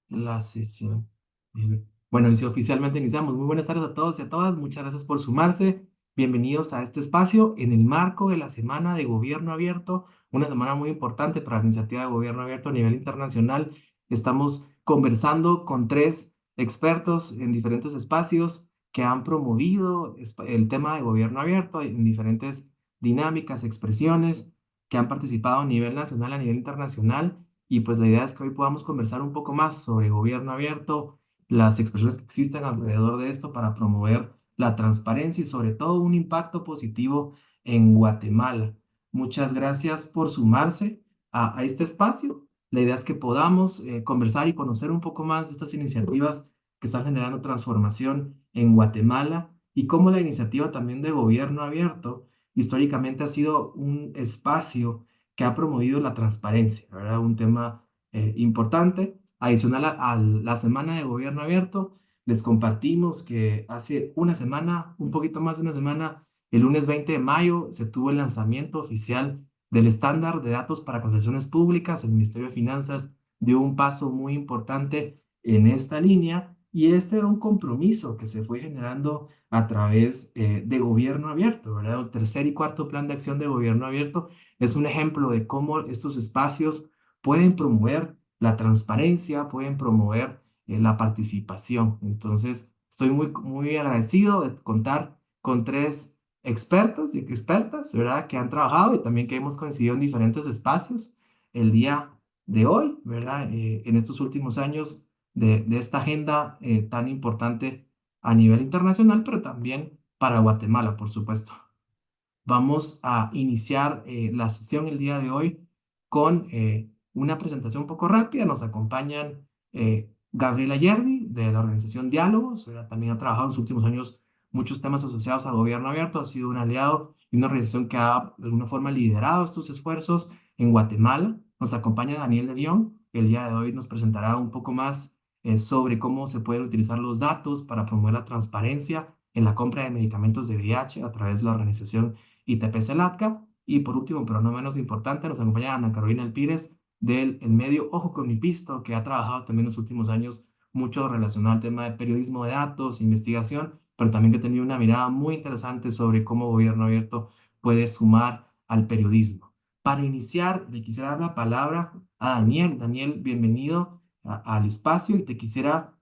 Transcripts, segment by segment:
la sesión. Bueno, y si oficialmente iniciamos. Muy buenas tardes a todos y a todas. Muchas gracias por sumarse. Bienvenidos a este espacio en el marco de la Semana de Gobierno Abierto, una semana muy importante para la iniciativa de Gobierno Abierto a nivel internacional. Estamos conversando con tres expertos en diferentes espacios que han promovido el tema de Gobierno Abierto en diferentes dinámicas, expresiones, que han participado a nivel nacional, a nivel internacional. Y pues la idea es que hoy podamos conversar un poco más sobre gobierno abierto, las expresiones que existen alrededor de esto para promover la transparencia y sobre todo un impacto positivo en Guatemala. Muchas gracias por sumarse a este espacio. La idea es que podamos conversar y conocer un poco más de estas iniciativas que están generando transformación en Guatemala y cómo la iniciativa también de gobierno abierto históricamente ha sido un espacio que ha promovido la transparencia, ¿verdad? Un tema importante. Adicional a la semana de gobierno abierto, les compartimos que hace una semana, un poquito más de una semana, el lunes 20 de mayo, se tuvo el lanzamiento oficial del estándar de datos para concesiones públicas. El Ministerio de Finanzas dio un paso muy importante en esta línea y este era un compromiso que se fue generando a través de gobierno abierto, ¿verdad? El tercer y cuarto plan de acción de gobierno abierto es un ejemplo de cómo estos espacios pueden promover la transparencia, pueden promover la participación. Entonces, estoy muy agradecido de contar con tres expertos y expertas, ¿verdad? Que han trabajado y también que hemos coincidido en diferentes espacios el día de hoy, ¿verdad? En estos últimos años de esta agenda tan importante a nivel internacional, pero también para Guatemala, por supuesto. Vamos a iniciar la sesión el día de hoy con una presentación un poco rápida. Nos acompañan Gabriela Yerdi de la organización Diálogos. ¿Verdad? También ha trabajado en los últimos años muchos temas asociados a gobierno abierto. Ha sido un aliado y una organización que ha de alguna forma liderado estos esfuerzos en Guatemala. Nos acompaña Daniel de León, que el día de hoy nos presentará un poco más sobre cómo se pueden utilizar los datos para promover la transparencia en la compra de medicamentos de VIH a través de la organización ITP-CELATCA. Y por último, pero no menos importante, nos acompaña Ana Carolina Alpírez del el medio Ojo con mi Pisto, que ha trabajado también en los últimos años mucho relacionado al tema de periodismo de datos, investigación, pero también que ha tenido una mirada muy interesante sobre cómo gobierno abierto puede sumar al periodismo. Para iniciar, le quisiera dar la palabra a Daniel. Daniel, bienvenido al espacio y te quisiera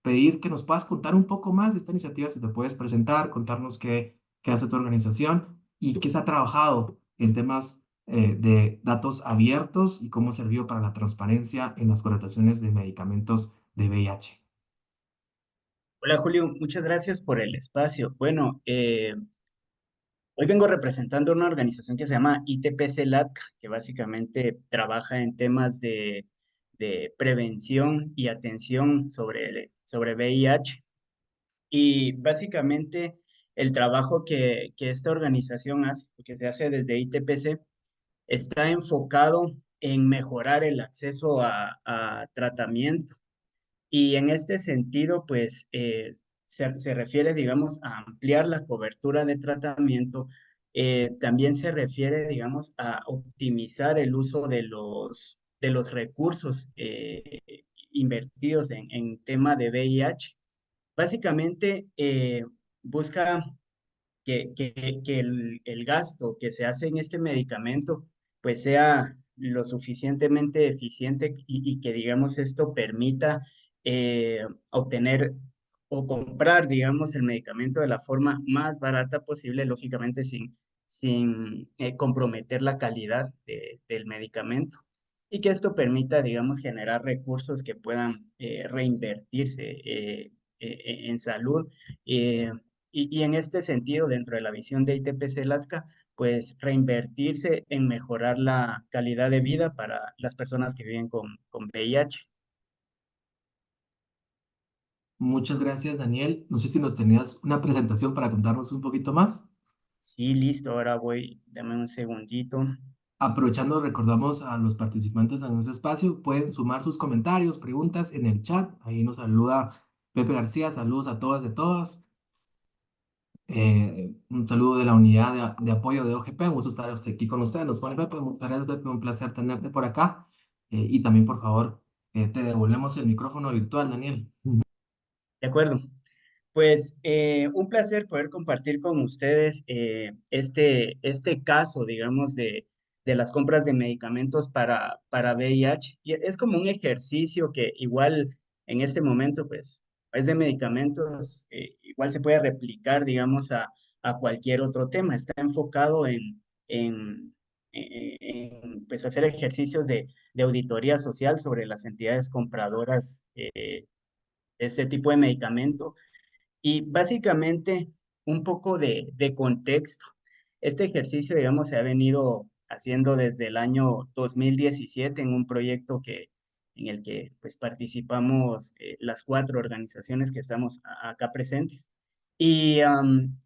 pedir que nos puedas contar un poco más de esta iniciativa, si te puedes presentar, contarnos qué hace tu organización y qué se ha trabajado en temas de datos abiertos y cómo sirvió para la transparencia en las contrataciones de medicamentos de VIH. Hola Julio, muchas gracias por el espacio. Bueno, hoy vengo representando una organización que se llama ITP-CELAC, que básicamente trabaja en temas de prevención y atención sobre VIH. Y básicamente el trabajo que esta organización hace, que se hace desde ITPC, está enfocado en mejorar el acceso a tratamiento. Y en este sentido, pues, se refiere, digamos, a ampliar la cobertura de tratamiento. También se refiere, digamos, a optimizar el uso de los recursos invertidos en tema de VIH. Básicamente, busca que el gasto que se hace en este medicamento pues sea lo suficientemente eficiente y que digamos esto permita obtener o comprar digamos el medicamento de la forma más barata posible, lógicamente sin comprometer la calidad del medicamento y que esto permita digamos generar recursos que puedan reinvertirse en salud. eh, y en este sentido, dentro de la visión de ITPC LATCA, pues reinvertirse en mejorar la calidad de vida para las personas que viven con VIH. Muchas gracias, Daniel. No sé si nos tenías una presentación para contarnos un poquito más. Sí, listo, ahora voy, dame un segundito. Aprovechando, recordamos a los participantes en este espacio, pueden sumar sus comentarios, preguntas en el chat. Ahí nos saluda Pepe García. Saludos a todas y a todas. Un saludo de la unidad de apoyo de OGP. Un gusto estar aquí con ustedes. Nos pone Pepe. Muchas gracias, Pepe. Un placer tenerte por acá. Y también, por favor, Te devolvemos el micrófono virtual, Daniel. De acuerdo. Pues un placer poder compartir con ustedes este caso, digamos, de las compras de medicamentos para VIH. Y es como un ejercicio que igual en este momento, pues, es de medicamentos, igual se puede replicar, digamos, a cualquier otro tema. Está enfocado en, pues, hacer ejercicios de auditoría social sobre las entidades compradoras de ese tipo de medicamento y básicamente un poco de contexto. Este ejercicio, digamos, se ha venido haciendo desde el año 2017 en un proyecto en el que pues, participamos las cuatro organizaciones que estamos acá presentes. Y en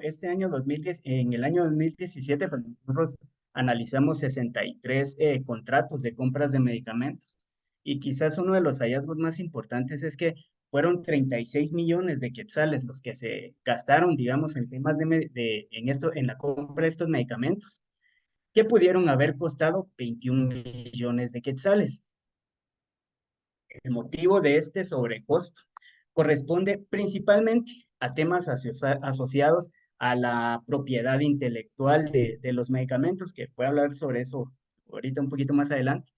este año 2010, en el año 2017, pues, nosotros analizamos 63 contratos de compras de medicamentos. Y quizás uno de los hallazgos más importantes es que fueron 36 millones de quetzales los que se gastaron, digamos, en temas en la compra de estos medicamentos, que pudieron haber costado 21 millones de quetzales. El motivo de este sobrecosto corresponde principalmente a temas asociados a la propiedad intelectual de los medicamentos, que voy a hablar sobre eso ahorita un poquito más adelante.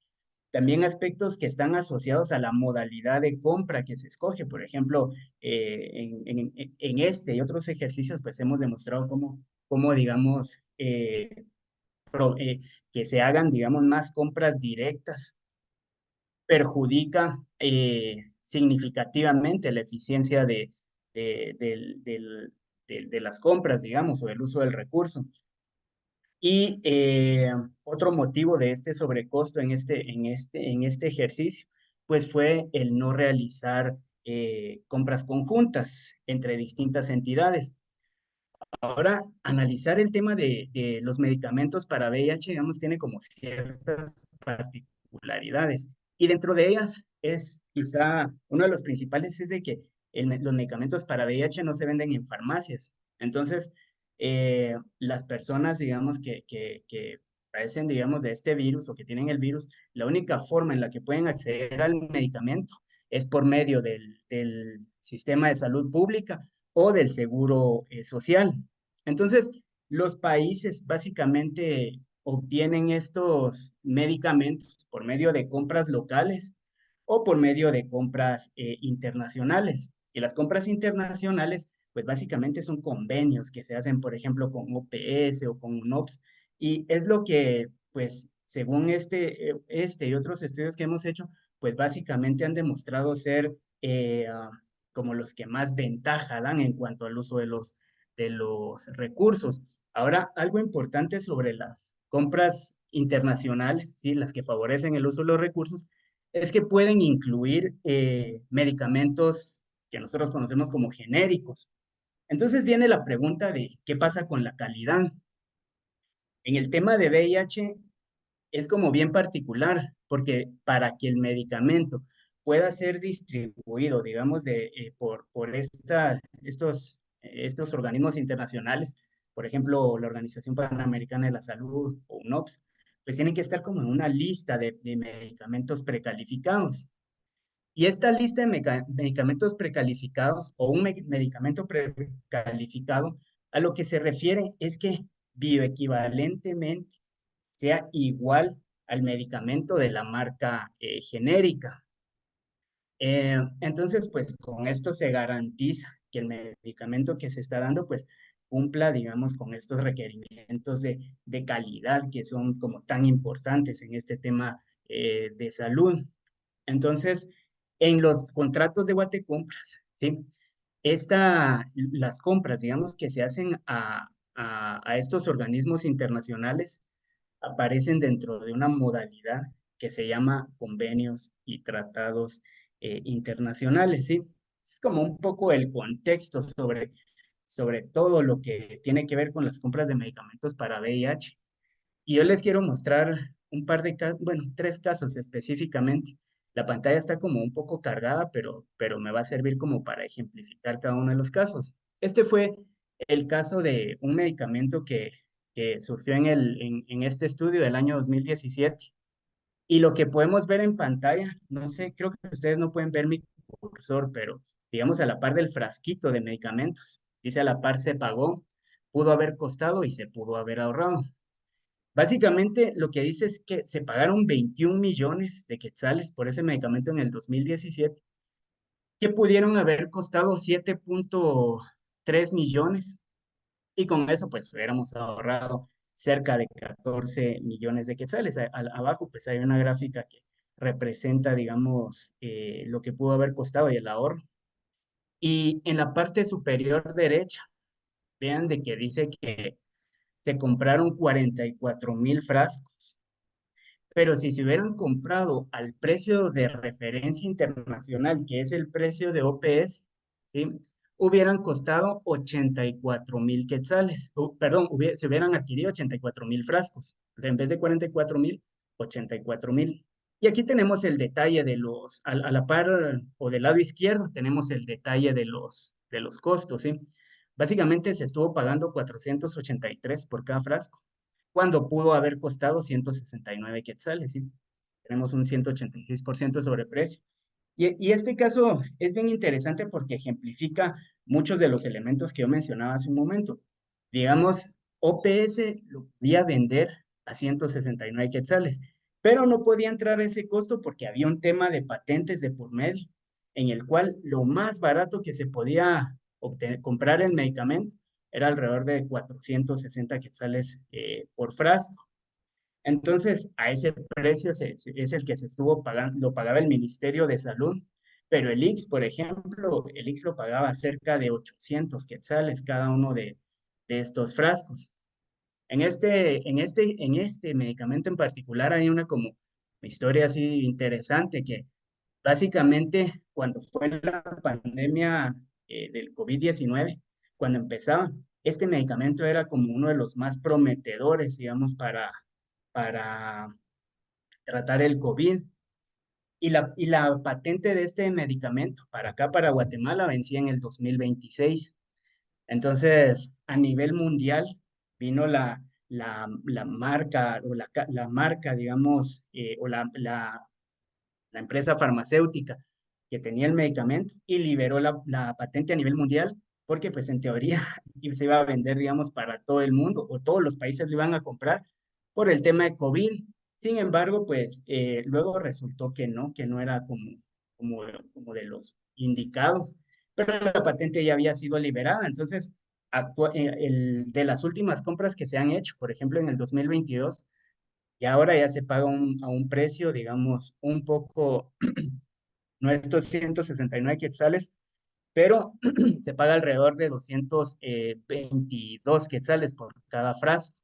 También aspectos que están asociados a la modalidad de compra que se escoge. Por ejemplo, en este y otros ejercicios, pues hemos demostrado cómo digamos, que se hagan, digamos, más compras directas perjudica significativamente la eficiencia de, del- del- de las compras, digamos, o el uso del recurso. Y otro motivo de este sobrecosto en este ejercicio, pues fue el no realizar compras conjuntas entre distintas entidades. Ahora, analizar el tema de los medicamentos para VIH, digamos, tiene como ciertas particularidades. Y dentro de ellas es quizá uno de los principales es de que los medicamentos para VIH no se venden en farmacias. Entonces, las personas, digamos, que padecen, digamos, de este virus o que tienen el virus, la única forma en la que pueden acceder al medicamento es por medio del sistema de salud pública o del seguro social. Entonces, los países básicamente obtienen estos medicamentos por medio de compras locales o por medio de compras internacionales. Y las compras internacionales, pues básicamente son convenios que se hacen, por ejemplo, con OPS o con UNOPS. Y es lo que, pues, según este y otros estudios que hemos hecho, pues básicamente han demostrado ser como los que más ventaja dan en cuanto al uso de los recursos. Ahora, algo importante sobre las compras internacionales, ¿sí? Las que favorecen el uso de los recursos, es que pueden incluir medicamentos que nosotros conocemos como genéricos. Entonces viene la pregunta de qué pasa con la calidad. En el tema de VIH es como bien particular, porque para que el medicamento pueda ser distribuido, digamos, estos organismos internacionales, por ejemplo, la Organización Panamericana de la Salud o UNOPS, pues tienen que estar como en una lista de medicamentos precalificados. Y esta lista de medicamentos precalificados o un medicamento precalificado, a lo que se refiere es que bioequivalentemente sea igual al medicamento de la marca genérica. Entonces, pues con esto se garantiza que el medicamento que se está dando, pues cumpla, digamos, con estos requerimientos de calidad que son como tan importantes en este tema de salud. Entonces, en los contratos de Guatecompras, ¿sí? Las compras, digamos, que se hacen a estos organismos internacionales, aparecen dentro de una modalidad que se llama convenios y tratados internacionales, ¿sí? Es como un poco el contexto sobre todo lo que tiene que ver con las compras de medicamentos para VIH. Y yo les quiero mostrar un par de casos, bueno, tres casos específicamente. La pantalla está como un poco cargada, pero me va a servir como para ejemplificar cada uno de los casos. Este fue el caso de un medicamento que surgió en este estudio del año 2017. Y lo que podemos ver en pantalla, no sé, creo que ustedes no pueden ver mi cursor, pero digamos a la par del frasquito de medicamentos. Dice a la par se pagó, pudo haber costado y se pudo haber ahorrado. Básicamente lo que dice es que se pagaron 21 millones de quetzales por ese medicamento en el 2017, que pudieron haber costado 7.3 millones y con eso pues hubiéramos ahorrado cerca de 14 millones de quetzales. Abajo pues hay una gráfica que representa, digamos, lo que pudo haber costado y el ahorro. Y en la parte superior derecha, vean de que dice que se compraron 44.000 frascos. Pero si se hubieran comprado al precio de referencia internacional, que es el precio de OPS, ¿sí? Hubieran costado 84.000 quetzales. Perdón, se hubieran adquirido 84.000 frascos. O sea, en vez de 44.000, 84.000. Y aquí tenemos el detalle de a la par o del lado izquierdo, tenemos el detalle de los costos, ¿sí? Básicamente se estuvo pagando 483 por cada frasco cuando pudo haber costado 169 quetzales, ¿sí? Tenemos un 186% de sobreprecio. Y este caso es bien interesante porque ejemplifica muchos de los elementos que yo mencionaba hace un momento. Digamos, OPS lo podía vender a 169 quetzales, pero no podía entrar a ese costo porque había un tema de patentes de por medio, en el cual lo más barato que se podía comprar el medicamento era alrededor de 460 quetzales por frasco. Entonces, a ese precio es el que se estuvo pagando, lo pagaba el Ministerio de Salud, pero el IX, por ejemplo, el IX lo pagaba cerca de 800 quetzales cada uno de estos frascos. En este medicamento en particular hay una como historia así interesante que básicamente cuando fue la pandemia del COVID-19, cuando empezaba, este medicamento era como uno de los más prometedores, digamos, para tratar el COVID. Y la patente de este medicamento para acá, para Guatemala, vencía en el 2026. Entonces, a nivel mundial, vino la marca, o la marca, digamos, o la empresa farmacéutica que tenía el medicamento y liberó la patente a nivel mundial porque pues en teoría se iba a vender, digamos, para todo el mundo o todos los países lo iban a comprar por el tema de COVID. Sin embargo, pues luego resultó que no era como, como de los indicados, pero la patente ya había sido liberada. Entonces, de las últimas compras que se han hecho, por ejemplo, en el 2022, y ahora ya se paga a un precio, digamos, un poco, no estos 169 quetzales, pero se paga alrededor de 222 quetzales por cada frasco.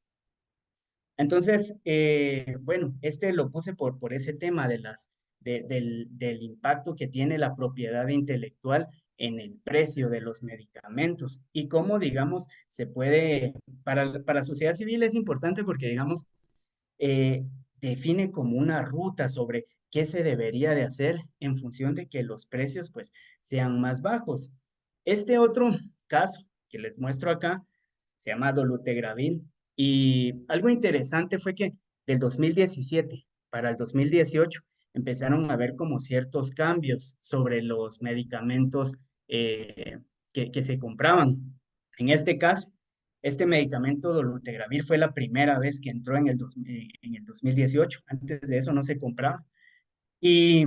Entonces, bueno, este lo puse por ese tema del impacto que tiene la propiedad intelectual en el precio de los medicamentos y cómo, digamos, se puede, para sociedad civil es importante porque, digamos, eh, define como una ruta sobre qué se debería de hacer en función de que los precios pues sean más bajos. Este otro caso que les muestro acá se llama dolutegravir y algo interesante fue que del 2017 para el 2018 empezaron a haber como ciertos cambios sobre los medicamentos que se compraban. En este caso, este medicamento dolutegravir fue la primera vez que entró en el 2018. Antes de eso no se compraba. Y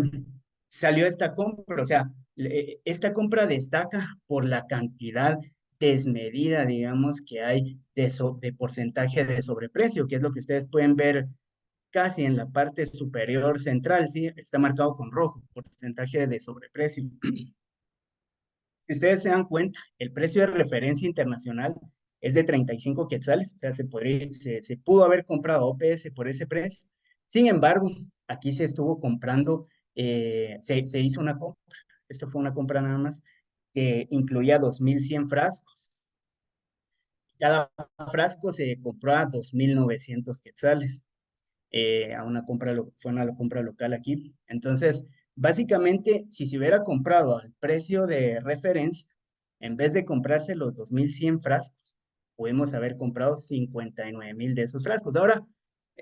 salió esta compra, o sea, esta compra destaca por la cantidad desmedida, digamos, que hay de porcentaje de sobreprecio, que es lo que ustedes pueden ver casi en la parte superior central, ¿sí? Está marcado con rojo, porcentaje de sobreprecio. Si ustedes se dan cuenta, el precio de referencia internacional es de 35 quetzales, o sea, se pudo haber comprado OPS por ese precio. Sin embargo, aquí se estuvo comprando, se hizo una compra, esto fue una compra nada más, que incluía 2.100 frascos. Cada frasco se compró a 2.900 quetzales fue una compra local aquí. Entonces, básicamente, si se hubiera comprado al precio de referencia, en vez de comprarse los 2.100 frascos, pudimos haber comprado 59.000 de esos frascos. Ahora,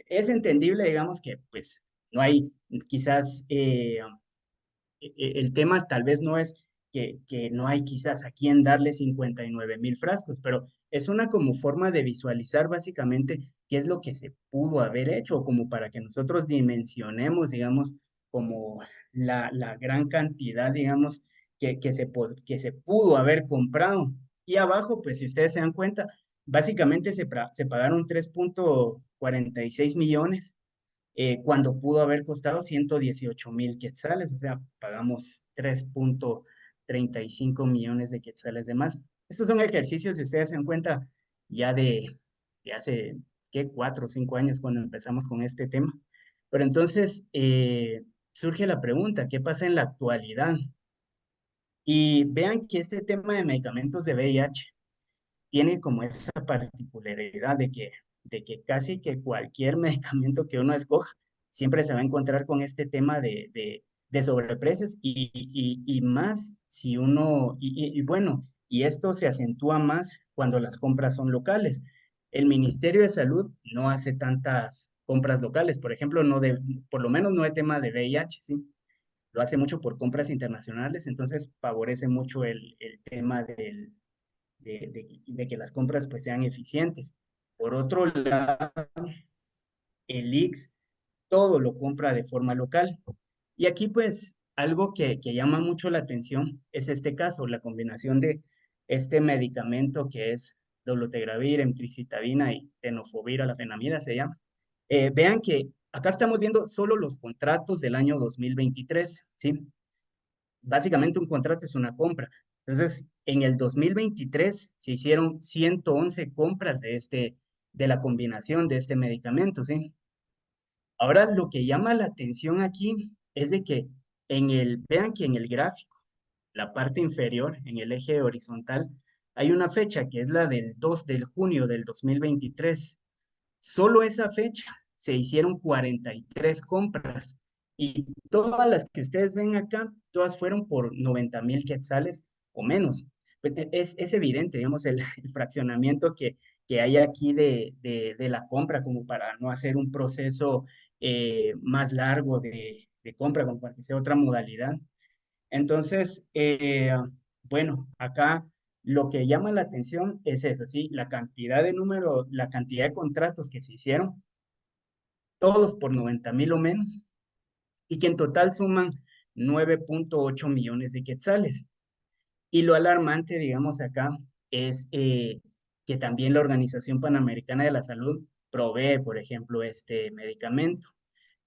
es entendible, digamos, que pues No hay quizás el tema tal vez no es que no hay quizás a quién darle 59,000 frascos, pero es una como forma de visualizar básicamente qué es lo que se pudo haber hecho, como para que nosotros dimensionemos, digamos, como la gran cantidad, digamos, que se pudo haber comprado. Y abajo, pues si ustedes se dan cuenta, básicamente se pagaron 3,46 millones cuando pudo haber costado 118,000 quetzales, o sea, pagamos 3,35 millones de quetzales de más. Estos son ejercicios, si ustedes se dan cuenta, ya de hace, ¿qué? 4 o 5 años cuando empezamos con este tema. Pero entonces surge la pregunta, ¿qué pasa en la actualidad? Y vean que este tema de medicamentos de VIH tiene como esa particularidad de que casi que cualquier medicamento que uno escoja siempre se va a encontrar con este tema de sobreprecios y más si uno, y bueno, y esto se acentúa más cuando las compras son locales. El Ministerio de Salud no hace tantas compras locales, por ejemplo, por lo menos no de tema de VIH, ¿sí? Lo hace mucho por compras internacionales, entonces favorece mucho el tema de que las compras pues sean eficientes. Por otro lado, el IX todo lo compra de forma local. Y aquí pues algo que llama mucho la atención es este caso, la combinación de este medicamento que es dolutegravir, emtricitabina y tenofovir, a la fenamida se llama. Vean que acá estamos viendo solo los contratos del año 2023, ¿sí? Básicamente un contrato es una compra. Entonces, en el 2023 se hicieron 111 compras de la combinación de este medicamento, ¿sí? Ahora, lo que llama la atención aquí es de que vean que en el gráfico, la parte inferior, en el eje horizontal, hay una fecha que es la del 2 de junio del 2023. Solo esa fecha se hicieron 43 compras y todas las que ustedes ven acá, todas fueron por 90,000 quetzales o menos. Pues es evidente, digamos, el fraccionamiento que hay aquí de la compra como para no hacer un proceso más largo de compra, como para que sea otra modalidad. Entonces, bueno, acá lo que llama la atención es eso, ¿sí? La cantidad de contratos que se hicieron, todos por 90,000 o menos, y que en total suman 9,8 millones de quetzales. Y lo alarmante, digamos, acá es que también la Organización Panamericana de la Salud provee, por ejemplo, este medicamento.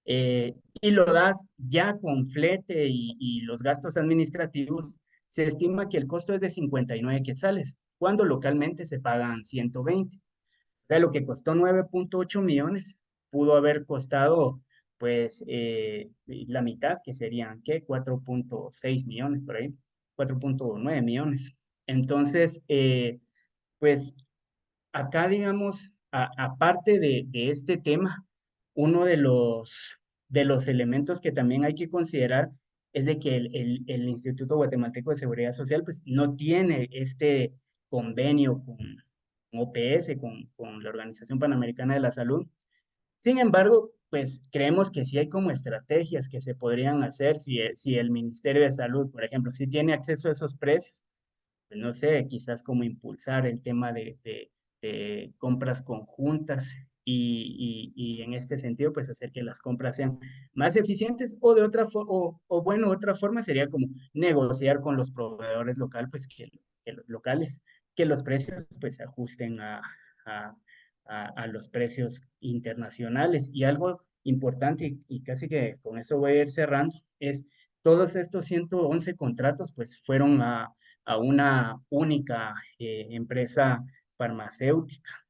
Y lo das ya con flete y los gastos administrativos, se estima que el costo es de 59 quetzales, cuando localmente se pagan 120. O sea, lo que costó 9,8 millones pudo haber costado, pues, la mitad, que serían, ¿qué? 4,6 millones por ahí, 4,9 millones. Entonces, pues, acá, digamos, aparte de este tema, uno de los elementos que también hay que considerar es de que el Instituto Guatemalteco de Seguridad Social pues no tiene este convenio con OPS, con la Organización Panamericana de la Salud. Sin embargo, pues creemos que sí hay como estrategias que se podrían hacer si el Ministerio de Salud, por ejemplo, si tiene acceso a esos precios pues no sé, quizás como impulsar el tema de compras conjuntas y en este sentido, pues hacer que las compras sean más eficientes o de otra forma, o bueno, otra forma sería como negociar con los proveedores local, pues que los locales, que los precios pues se ajusten a, a los precios internacionales. Y algo importante, y casi que con eso voy a ir cerrando, es todos estos 111 contratos pues fueron a una única empresa farmacéutica.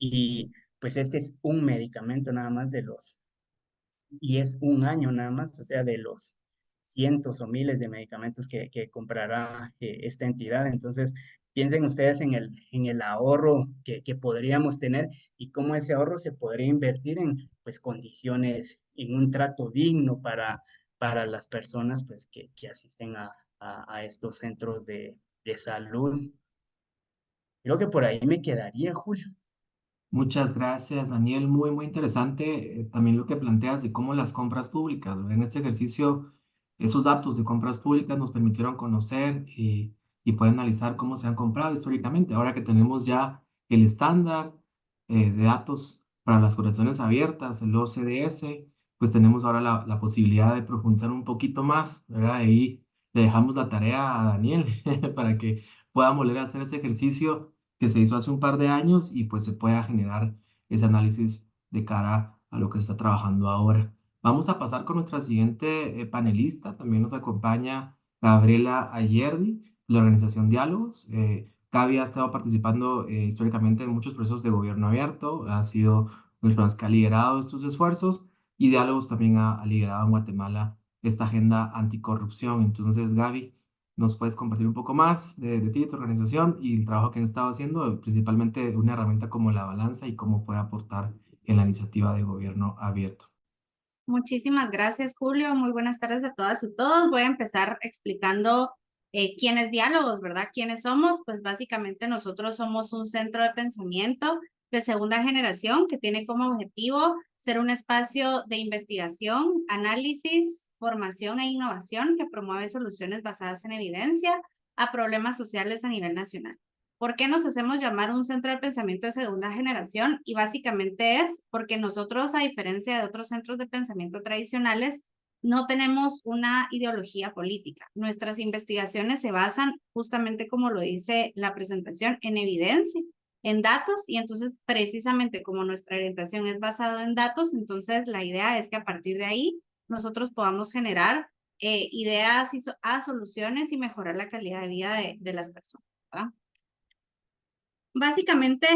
Y pues este es un medicamento nada más y es un año nada más, o sea, de los cientos o miles de medicamentos que comprará esta entidad. Entonces, piensen ustedes en el ahorro que podríamos tener y cómo ese ahorro se podría invertir en pues condiciones, en un trato digno para las personas pues que asisten a estos centros de salud. Creo que por ahí me quedaría, Julio. Muchas gracias, Daniel. Muy, muy interesante también lo que planteas de cómo las compras públicas, ¿verdad? En este ejercicio, esos datos de compras públicas nos permitieron conocer y poder analizar cómo se han comprado históricamente. Ahora que tenemos ya el estándar de datos para las correcciones abiertas, el OCDS, pues tenemos ahora la posibilidad de profundizar un poquito más, ¿verdad? Ahí le dejamos la tarea a Daniel para que pueda volver a hacer ese ejercicio que se hizo hace un par de años y pues se pueda generar ese análisis de cara a lo que se está trabajando ahora. Vamos a pasar con nuestra siguiente panelista. También nos acompaña Gabriela Ayerdi, de la organización Diálogos. Gaby ha estado participando históricamente en muchos procesos de gobierno abierto, ha sido una de las personas que ha liderado estos esfuerzos y Diálogos también ha liderado en Guatemala esta agenda anticorrupción. Entonces, Gaby, ¿nos puedes compartir un poco más de ti, de tu organización y el trabajo que han estado haciendo, principalmente una herramienta como la balanza y cómo puede aportar en la iniciativa de gobierno abierto? Muchísimas gracias, Julio. Muy buenas tardes a todas y todos. Voy a empezar explicando quiénes diálogos, ¿verdad? ¿Quiénes somos? Pues básicamente nosotros somos un centro de pensamiento de segunda generación que tiene como objetivo ser un espacio de investigación, análisis, formación e innovación que promueve soluciones basadas en evidencia a problemas sociales a nivel nacional. ¿Por qué nos hacemos llamar un centro de pensamiento de segunda generación? Y básicamente es porque nosotros, a diferencia de otros centros de pensamiento tradicionales, no tenemos una ideología política. Nuestras investigaciones se basan, justamente como lo dice la presentación, en evidencia, en datos, y entonces precisamente como nuestra orientación es basada en datos, entonces la idea es que a partir de ahí nosotros podamos generar ideas a soluciones y mejorar la calidad de vida de las personas, ¿verdad? Básicamente,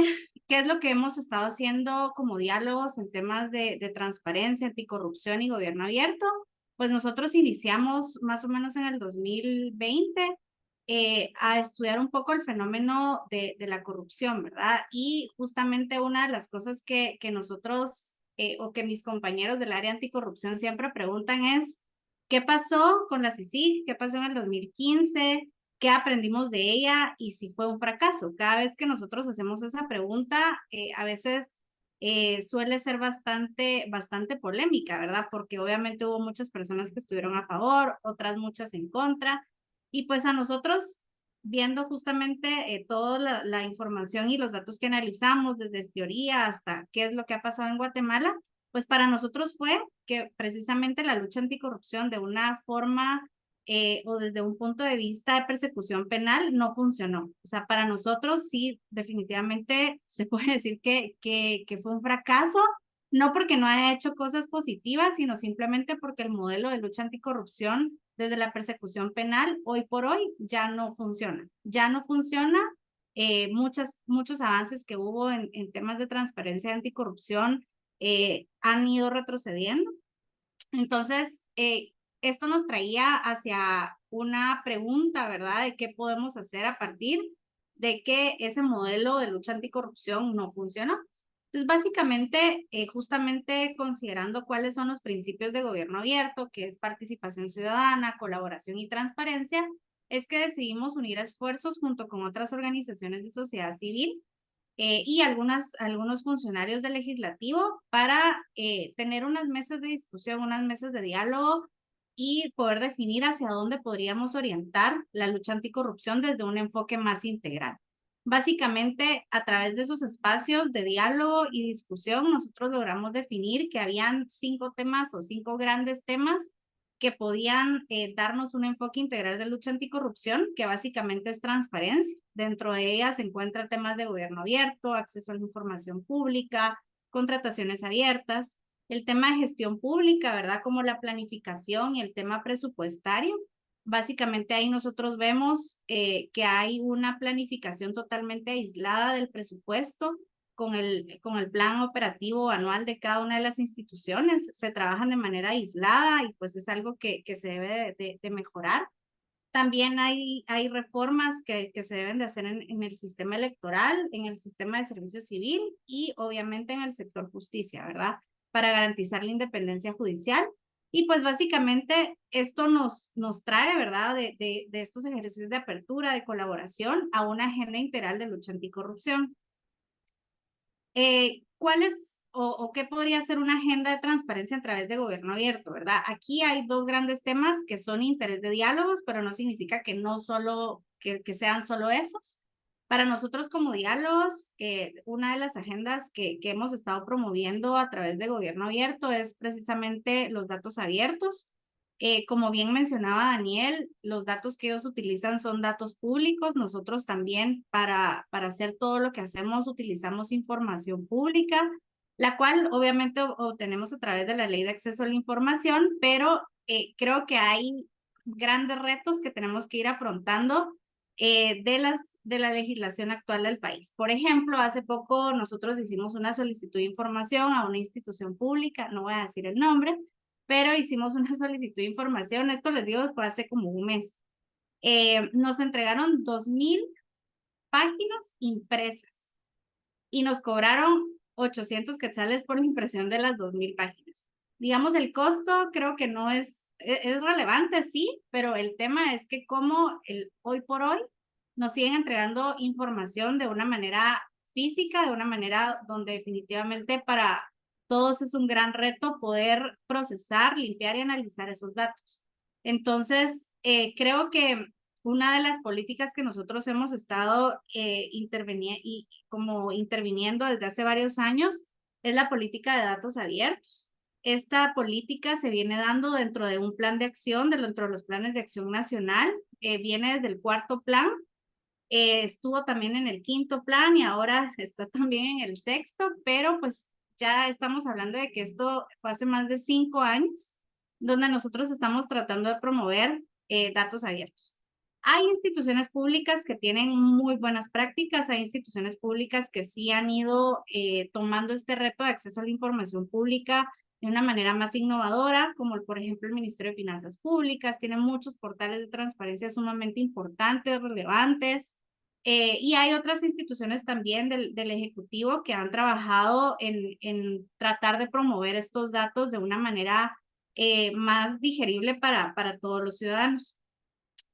¿qué es lo que hemos estado haciendo como diálogos en temas de transparencia, anticorrupción y gobierno abierto? Pues nosotros iniciamos más o menos en el 2020 a estudiar un poco el fenómeno de la corrupción, ¿verdad? Y justamente una de las cosas que nosotros o que mis compañeros del área anticorrupción siempre preguntan es, ¿qué pasó con la CICIG? ¿Qué pasó en el 2015? ¿Qué aprendimos de ella y si fue un fracaso? Cada vez que nosotros hacemos esa pregunta, a veces suele ser bastante polémica, ¿verdad? Porque obviamente hubo muchas personas que estuvieron a favor, otras muchas en contra, y pues a nosotros, viendo justamente toda la información y los datos que analizamos, desde teoría hasta qué es lo que ha pasado en Guatemala, pues para nosotros fue que precisamente la lucha anticorrupción de una forma o desde un punto de vista de persecución penal no funcionó. O sea, para nosotros sí, definitivamente se puede decir que fue un fracaso, no porque no haya hecho cosas positivas, sino simplemente porque el modelo de lucha anticorrupción desde la persecución penal hoy por hoy ya no funciona. Ya no funciona. Muchos avances que hubo en temas de transparencia y anticorrupción han ido retrocediendo. Entonces, esto nos traía hacia una pregunta, ¿verdad? De qué podemos hacer a partir de que ese modelo de lucha anticorrupción no funcionó. Entonces, básicamente, justamente considerando cuáles son los principios de gobierno abierto, que es participación ciudadana, colaboración y transparencia, es que decidimos unir esfuerzos junto con otras organizaciones de sociedad civil y algunos funcionarios del legislativo para tener unas mesas de discusión, unas mesas de diálogo y poder definir hacia dónde podríamos orientar la lucha anticorrupción desde un enfoque más integral. Básicamente, a través de esos espacios de diálogo y discusión, nosotros logramos definir que habían 5 temas o 5 grandes temas que podían darnos un enfoque integral de lucha anticorrupción, que básicamente es transparencia. Dentro de ella se encuentran temas de gobierno abierto, acceso a la información pública, contrataciones abiertas, el tema de gestión pública, ¿verdad? Como la planificación y el tema presupuestario. Básicamente ahí nosotros vemos que hay una planificación totalmente aislada del presupuesto con el plan operativo anual de cada una de las instituciones. Se trabajan de manera aislada y pues es algo que se debe de mejorar. También hay reformas que se deben de hacer en el sistema electoral, en el sistema de servicio civil y obviamente en el sector justicia, ¿verdad? Para garantizar la independencia judicial. Y pues básicamente esto nos trae, ¿verdad? De estos ejercicios de apertura, de colaboración a una agenda integral de lucha anticorrupción. ¿Cuál es o qué podría ser una agenda de transparencia a través de gobierno abierto, verdad? Aquí hay dos grandes temas que son interés de diálogos, pero no significa que no solo, que sean solo esos. Para nosotros como diálogos, una de las agendas que hemos estado promoviendo a través de gobierno abierto es precisamente los datos abiertos. Como bien mencionaba Daniel, los datos que ellos utilizan son datos públicos. Nosotros también para hacer todo lo que hacemos utilizamos información pública, la cual obviamente obtenemos a través de la Ley de Acceso a la Información, pero creo que hay grandes retos que tenemos que ir afrontando de la legislación actual del país. Por ejemplo, hace poco nosotros hicimos una solicitud de información a una institución pública, no voy a decir el nombre, pero hicimos una solicitud de información, esto les digo, fue hace como un mes. Nos entregaron 2,000 páginas impresas y nos cobraron 800 quetzales por la impresión de las 2,000 páginas. Digamos, el costo creo que no es relevante, sí, pero el tema es que como hoy por hoy nos siguen entregando información de una manera física, de una manera donde definitivamente para todos es un gran reto poder procesar, limpiar y analizar esos datos. Entonces, creo que una de las políticas que nosotros hemos estado interviniendo desde hace varios años es la política de datos abiertos. Esta política se viene dando dentro de un plan de acción, dentro de los planes de acción nacional, viene desde el 4º plan, estuvo también en el 5º plan y ahora está también en el 6º, pero pues ya estamos hablando de que esto fue hace más de 5 años, donde nosotros estamos tratando de promover datos abiertos. Hay instituciones públicas que tienen muy buenas prácticas, hay instituciones públicas que sí han ido tomando este reto de acceso a la información pública de una manera más innovadora, como por ejemplo el Ministerio de Finanzas Públicas, tiene muchos portales de transparencia sumamente importantes, relevantes, y hay otras instituciones también del Ejecutivo que han trabajado en tratar de promover estos datos de una manera más digerible para todos los ciudadanos.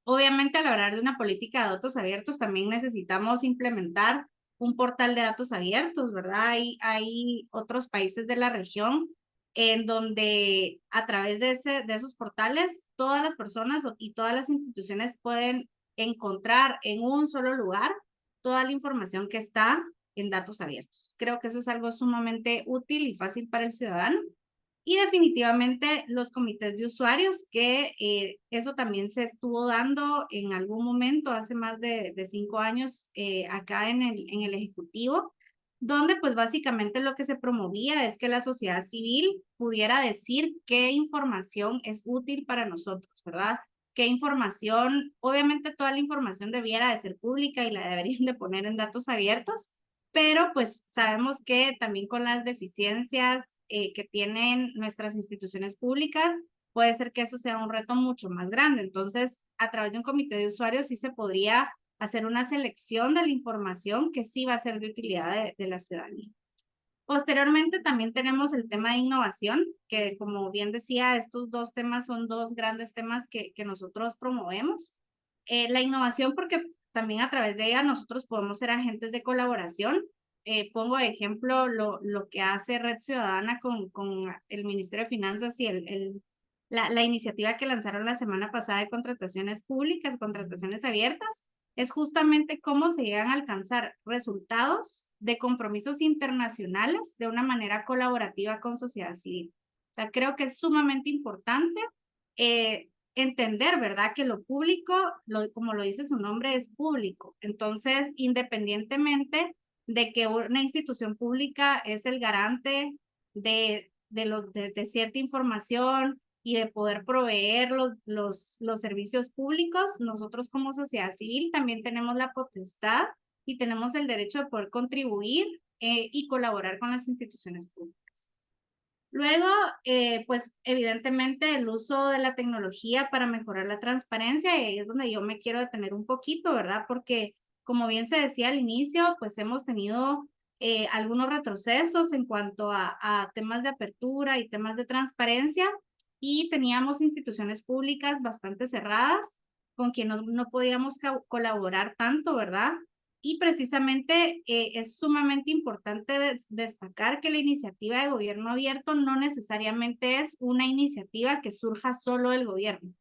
Obviamente, al hablar de una política de datos abiertos, también necesitamos implementar un portal de datos abiertos, ¿verdad? Hay otros países de la región en donde a través de esos portales, todas las personas y todas las instituciones pueden encontrar en un solo lugar toda la información que está en datos abiertos. Creo que eso es algo sumamente útil y fácil para el ciudadano. Y definitivamente los comités de usuarios, que eso también se estuvo dando en algún momento, hace más de 5 años, acá en el Ejecutivo, donde pues básicamente lo que se promovía es que la sociedad civil pudiera decir qué información es útil para nosotros, ¿verdad? Qué información, obviamente toda la información debiera de ser pública y la deberían de poner en datos abiertos, pero pues sabemos que también con las deficiencias que tienen nuestras instituciones públicas, puede ser que eso sea un reto mucho más grande. Entonces, a través de un comité de usuarios sí se podría hacer una selección de la información que sí va a ser de utilidad de la ciudadanía. Posteriormente también tenemos el tema de innovación, que como bien decía, estos dos temas son dos grandes temas que nosotros promovemos. La innovación porque también a través de ella nosotros podemos ser agentes de colaboración. Pongo de ejemplo lo que hace Red Ciudadana con el Ministerio de Finanzas y la iniciativa que lanzaron la semana pasada de contrataciones públicas, contrataciones abiertas, es justamente cómo se llegan a alcanzar resultados de compromisos internacionales de una manera colaborativa con sociedad civil. O sea, creo que es sumamente importante entender, ¿verdad? Que lo público, como lo dice su nombre, es público. Entonces, independientemente de que una institución pública es el garante de cierta información y de poder proveer los servicios públicos, nosotros como sociedad civil también tenemos la potestad y tenemos el derecho de poder contribuir y colaborar con las instituciones públicas. Luego, pues evidentemente el uso de la tecnología para mejorar la transparencia, y ahí es donde yo me quiero detener un poquito, ¿verdad? Porque como bien se decía al inicio, pues hemos tenido algunos retrocesos en cuanto a temas de apertura y temas de transparencia, y teníamos instituciones públicas bastante cerradas con quien no podíamos colaborar tanto, ¿verdad? Y precisamente es sumamente importante destacar que la iniciativa de gobierno abierto no necesariamente es una iniciativa que surja solo del gobierno.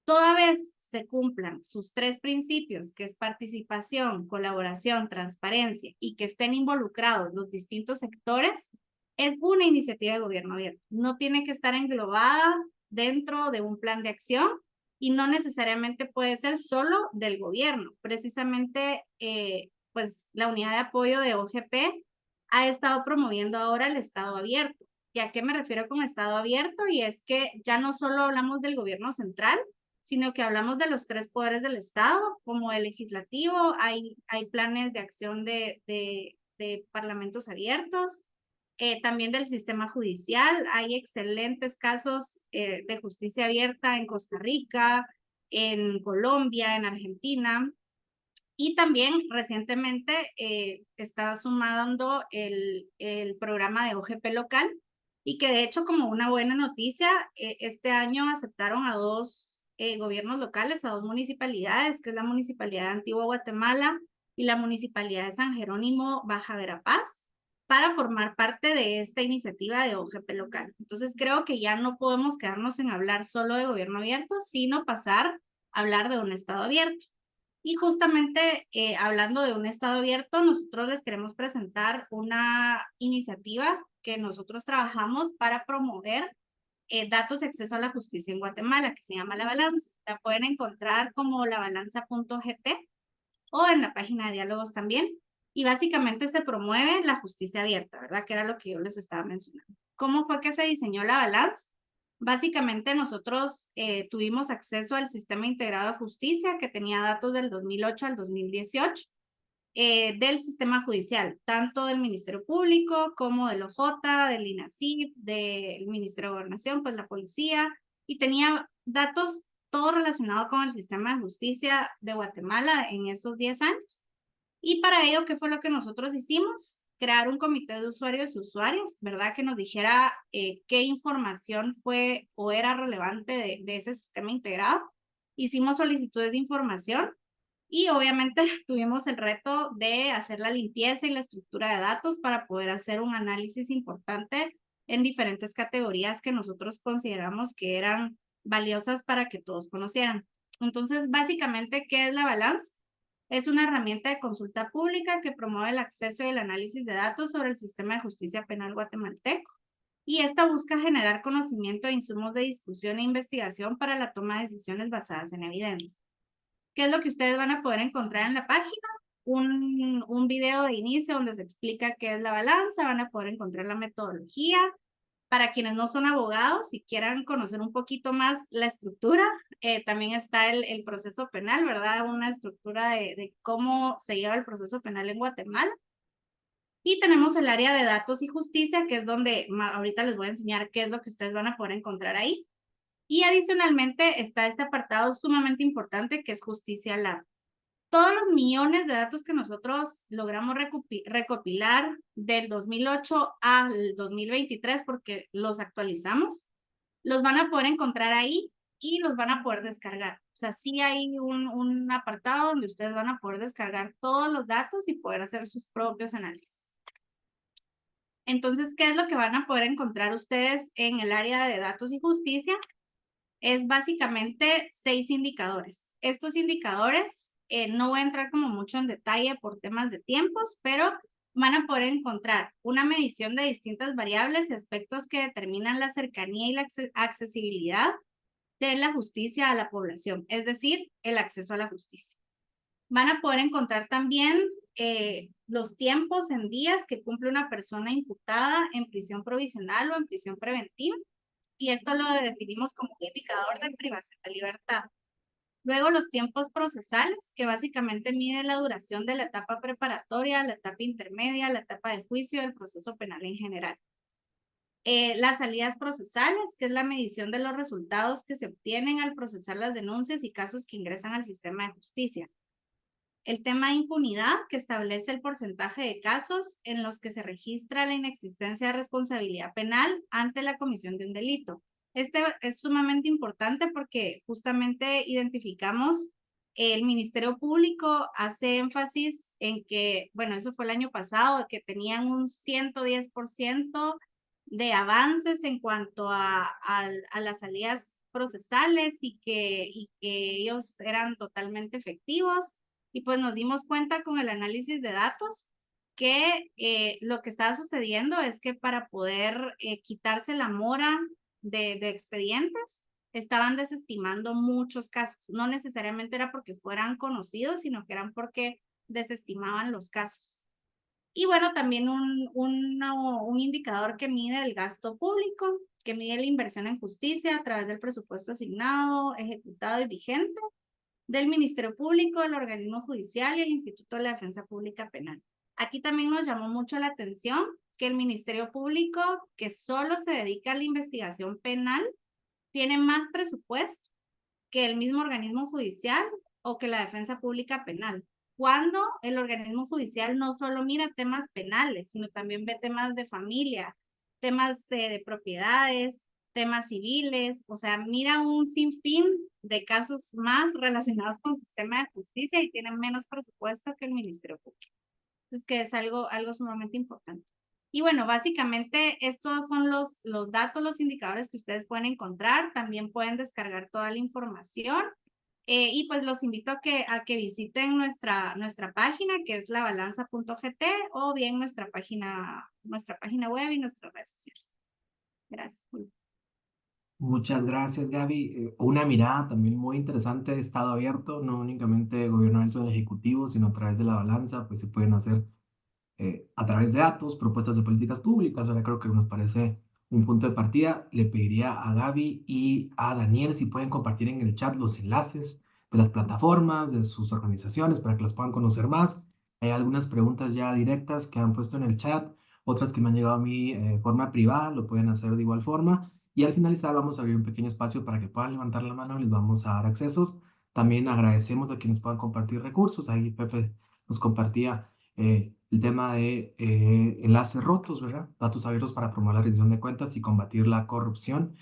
Toda vez se cumplan sus 3 principios, que es participación, colaboración, transparencia, y que estén involucrados los distintos sectores, es una iniciativa de gobierno abierto. No tiene que estar englobada dentro de un plan de acción y no necesariamente puede ser solo del gobierno. Precisamente, pues la unidad de apoyo de OGP ha estado promoviendo ahora el Estado abierto. ¿Y a qué me refiero con Estado abierto? Y es que ya no solo hablamos del gobierno central, sino que hablamos de los 3 poderes del Estado, como el legislativo, hay planes de acción de parlamentos abiertos, también del sistema judicial, hay excelentes casos de justicia abierta en Costa Rica, en Colombia, en Argentina, y también recientemente está sumando el programa de OGP local, y que de hecho, como una buena noticia, este año aceptaron a 2 gobiernos locales, a 2 municipalidades, que es la Municipalidad de Antigua Guatemala y la Municipalidad de San Jerónimo Baja Verapaz, para formar parte de esta iniciativa de OGP local. Entonces creo que ya no podemos quedarnos en hablar solo de gobierno abierto, sino pasar a hablar de un Estado abierto. Y justamente hablando de un Estado abierto, nosotros les queremos presentar una iniciativa que nosotros trabajamos para promover datos de acceso a la justicia en Guatemala, que se llama La Balanza. La pueden encontrar como labalanza.gt o en la página de diálogos también. Y básicamente se promueve la justicia abierta, ¿verdad? Que era lo que yo les estaba mencionando. ¿Cómo fue que se diseñó La Balanza? Básicamente nosotros tuvimos acceso al sistema integrado de justicia que tenía datos del 2008 al 2018 del sistema judicial, tanto del Ministerio Público como del OJ, del INASIF, del Ministerio de Gobernación, pues la policía, y tenía datos todo relacionado con el sistema de justicia de Guatemala en esos 10 años. Y para ello, ¿qué fue lo que nosotros hicimos? Crear un comité de usuarios y usuarias, ¿verdad? Que nos dijera qué información fue o era relevante de ese sistema integrado. Hicimos solicitudes de información y obviamente tuvimos el reto de hacer la limpieza y la estructura de datos para poder hacer un análisis importante en diferentes categorías que nosotros consideramos que eran valiosas para que todos conocieran. Entonces, básicamente, ¿qué es la balanza? Es una herramienta de consulta pública que promueve el acceso y el análisis de datos sobre el sistema de justicia penal guatemalteco. Y esta busca generar conocimiento e insumos de discusión e investigación para la toma de decisiones basadas en evidencia. ¿Qué es lo que ustedes van a poder encontrar en la página? Un video de inicio donde se explica qué es la balanza, van a poder encontrar la metodología. Para quienes no son abogados y quieran conocer un poquito más la estructura, también está el proceso penal, ¿verdad? Una estructura de cómo se lleva el proceso penal en Guatemala. Y tenemos el área de datos y justicia, que es donde ahorita les voy a enseñar qué es lo que ustedes van a poder encontrar ahí. Y adicionalmente está este apartado sumamente importante que es Justicia Lab. Todos los millones de datos que nosotros logramos recopilar del 2008 al 2023, porque los actualizamos, los van a poder encontrar ahí y los van a poder descargar. O sea, sí hay un apartado donde ustedes van a poder descargar todos los datos y poder hacer sus propios análisis. Entonces, ¿qué es lo que van a poder encontrar ustedes en el área de datos y justicia? Es básicamente 6 indicadores. Estos indicadores, no voy a entrar como mucho en detalle por temas de tiempos, pero van a poder encontrar una medición de distintas variables y aspectos que determinan la cercanía y la accesibilidad de la justicia a la población, es decir, el acceso a la justicia. Van a poder encontrar también los tiempos en días que cumple una persona imputada en prisión provisional o en prisión preventiva, y esto lo definimos como un indicador de privación de libertad. Luego los tiempos procesales, que básicamente miden la duración de la etapa preparatoria, la etapa intermedia, la etapa de juicio, el proceso penal en general. Las salidas procesales, que es la medición de los resultados que se obtienen al procesar las denuncias y casos que ingresan al sistema de justicia. El tema de impunidad, que establece el porcentaje de casos en los que se registra la inexistencia de responsabilidad penal ante la comisión de un delito. Este es sumamente importante porque justamente identificamos el Ministerio Público hace énfasis en que, bueno, eso fue el año pasado, que tenían un 110% de avances en cuanto a las salidas procesales y que ellos eran totalmente efectivos. Y pues nos dimos cuenta con el análisis de datos que lo que estaba sucediendo es que para poder quitarse la mora de expedientes, estaban desestimando muchos casos. No necesariamente era porque fueran conocidos, sino que eran porque desestimaban los casos. Y bueno, también un indicador que mide el gasto público, que mide la inversión en justicia a través del presupuesto asignado, ejecutado y vigente del Ministerio Público, el organismo judicial y el Instituto de la Defensa Pública Penal. Aquí también nos llamó mucho la atención que el Ministerio Público, que solo se dedica a la investigación penal, tiene más presupuesto que el mismo organismo judicial o que la defensa pública penal. Cuando el organismo judicial no solo mira temas penales, sino también ve temas de familia, temas de propiedades, temas civiles, o sea, mira un sinfín de casos más relacionados con el sistema de justicia y tiene menos presupuesto que el Ministerio Público. Entonces, que es algo sumamente importante. Y bueno, básicamente estos son los datos, los indicadores que ustedes pueden encontrar. También pueden descargar toda la información. Y pues los invito a que visiten nuestra página, que es labalanza.gt, o bien nuestra página web y nuestras redes sociales. Gracias. Muchas gracias, Gaby. Una mirada también muy interesante de Estado abierto, no únicamente gobierno abierto en el Ejecutivo, sino a través de la balanza, pues se pueden hacer a través de datos, propuestas de políticas públicas. Ahora creo que nos parece un punto de partida. Le pediría a Gaby y a Daniel si pueden compartir en el chat los enlaces de las plataformas, de sus organizaciones, para que las puedan conocer más. Hay algunas preguntas ya directas que han puesto en el chat, otras que me han llegado a mí de forma privada, lo pueden hacer de igual forma. Y al finalizar vamos a abrir un pequeño espacio para que puedan levantar la mano y les vamos a dar accesos. También agradecemos a quienes puedan compartir recursos. Ahí Pepe nos compartía el tema de enlaces rotos, ¿verdad? Datos abiertos para promover la rendición de cuentas y combatir la corrupción.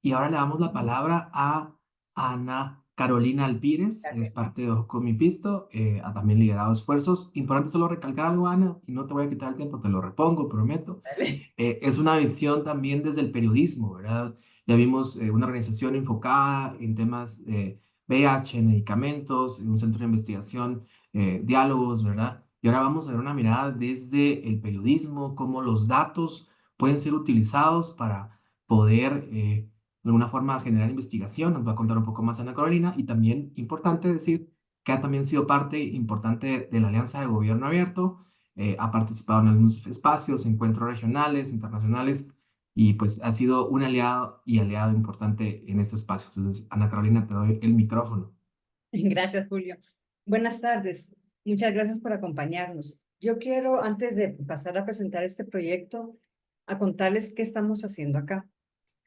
Y ahora le damos la palabra a Ana Carolina Alpírez, es parte de Ojo con mi Pisto, ha también liderado esfuerzos. Importante solo recalcar algo, Ana, y no te voy a quitar el tiempo, te lo repongo, prometo. Es una visión también desde el periodismo, ¿verdad? Ya vimos una organización enfocada en temas de VIH, medicamentos, un centro de investigación, diálogos, ¿verdad? Y ahora vamos a ver una mirada desde el periodismo, cómo los datos pueden ser utilizados para poder, de alguna forma, generar investigación. Nos va a contar un poco más Ana Carolina. Y también importante decir que ha también sido parte importante de la Alianza de Gobierno Abierto, ha participado en algunos espacios, encuentros regionales, internacionales, y pues ha sido un aliado y aliado importante en este espacio. Entonces, Ana Carolina, te doy el micrófono. Gracias, Julio. Buenas tardes. Muchas gracias por acompañarnos. Yo quiero, antes de pasar a presentar este proyecto, a contarles qué estamos haciendo acá.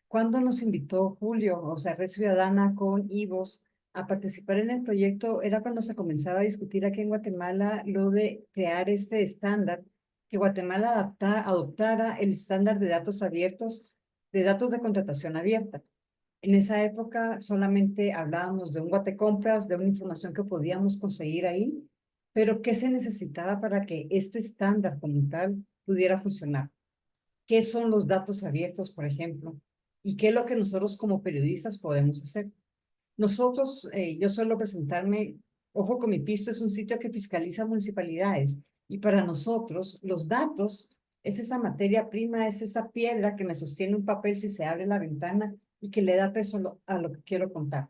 Cuando nos invitó Julio, o sea, Red Ciudadana con IVOS, a participar en el proyecto, era cuando se comenzaba a discutir aquí en Guatemala lo de crear este estándar, que Guatemala adoptara el estándar de datos abiertos, de datos de contratación abierta. En esa época solamente hablábamos de un guatecompras, de una información que podíamos conseguir ahí, pero ¿qué se necesitaba para que este estándar como tal pudiera funcionar? ¿Qué son los datos abiertos, por ejemplo? ¿Y qué es lo que nosotros como periodistas podemos hacer? Nosotros, yo suelo presentarme, Ojo con mi Pisto es un sitio que fiscaliza municipalidades y para nosotros los datos es esa materia prima, es esa piedra que me sostiene un papel si se abre la ventana y que le da peso a lo que quiero contar.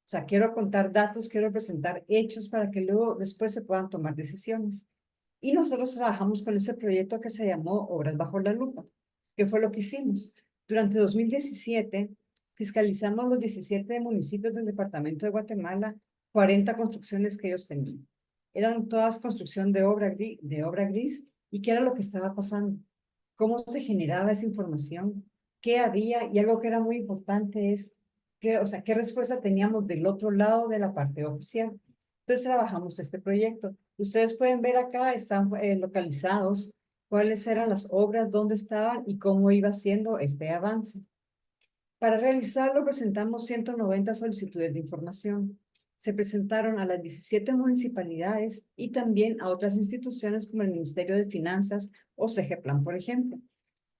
O sea, quiero contar datos, quiero presentar hechos para que luego después se puedan tomar decisiones. Y nosotros trabajamos con ese proyecto que se llamó Obras Bajo la Lupa. ¿Qué fue lo que hicimos? Durante 2017 fiscalizamos los 17 municipios del departamento de Guatemala, 40 construcciones que ellos tenían. Eran todas construcción de obra gris. ¿Y qué era lo que estaba pasando? ¿Cómo se generaba esa información? ¿Qué había? Y algo que era muy importante es qué respuesta teníamos del otro lado de la parte oficial. Entonces trabajamos este proyecto. Ustedes pueden ver acá, están localizados cuáles eran las obras, dónde estaban y cómo iba siendo este avance. Para realizarlo presentamos 190 solicitudes de información. se presentaron a las 17 municipalidades y también a otras instituciones como el Ministerio de Finanzas o CEGEPLAN, por ejemplo.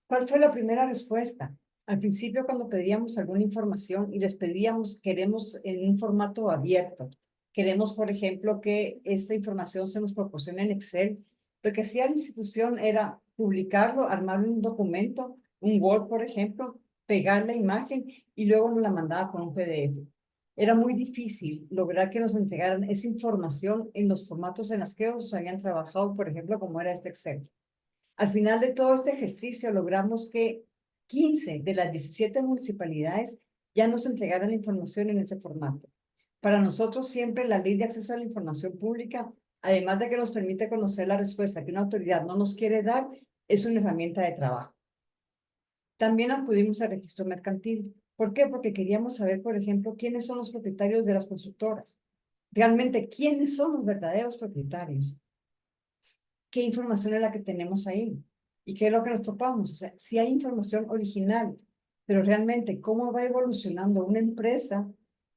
¿Cuál fue la primera respuesta? Al principio, cuando pedíamos alguna información y les pedíamos, queremos en un formato abierto, queremos, por ejemplo, que esta información se nos proporcione en Excel, lo que hacía la institución era publicarlo, armar un documento, un Word, por ejemplo, pegar la imagen y luego nos la mandaba con un PDF. Era muy difícil lograr que nos entregaran esa información en los formatos en los que ellos habían trabajado, por ejemplo, como era este Excel. Al final de todo este ejercicio logramos que 15 de las 17 municipalidades ya nos entregaran la información en ese formato. Para nosotros siempre la ley de acceso a la información pública, además de que nos permite conocer la respuesta que una autoridad no nos quiere dar, es una herramienta de trabajo. También acudimos al registro mercantil. ¿Por qué? Porque queríamos saber, por ejemplo, quiénes son los propietarios de las constructoras. Realmente, ¿quiénes son los verdaderos propietarios? ¿Qué información es la que tenemos ahí? ¿Y qué es lo que nos topamos? O sea, si hay información original, pero realmente cómo va evolucionando una empresa,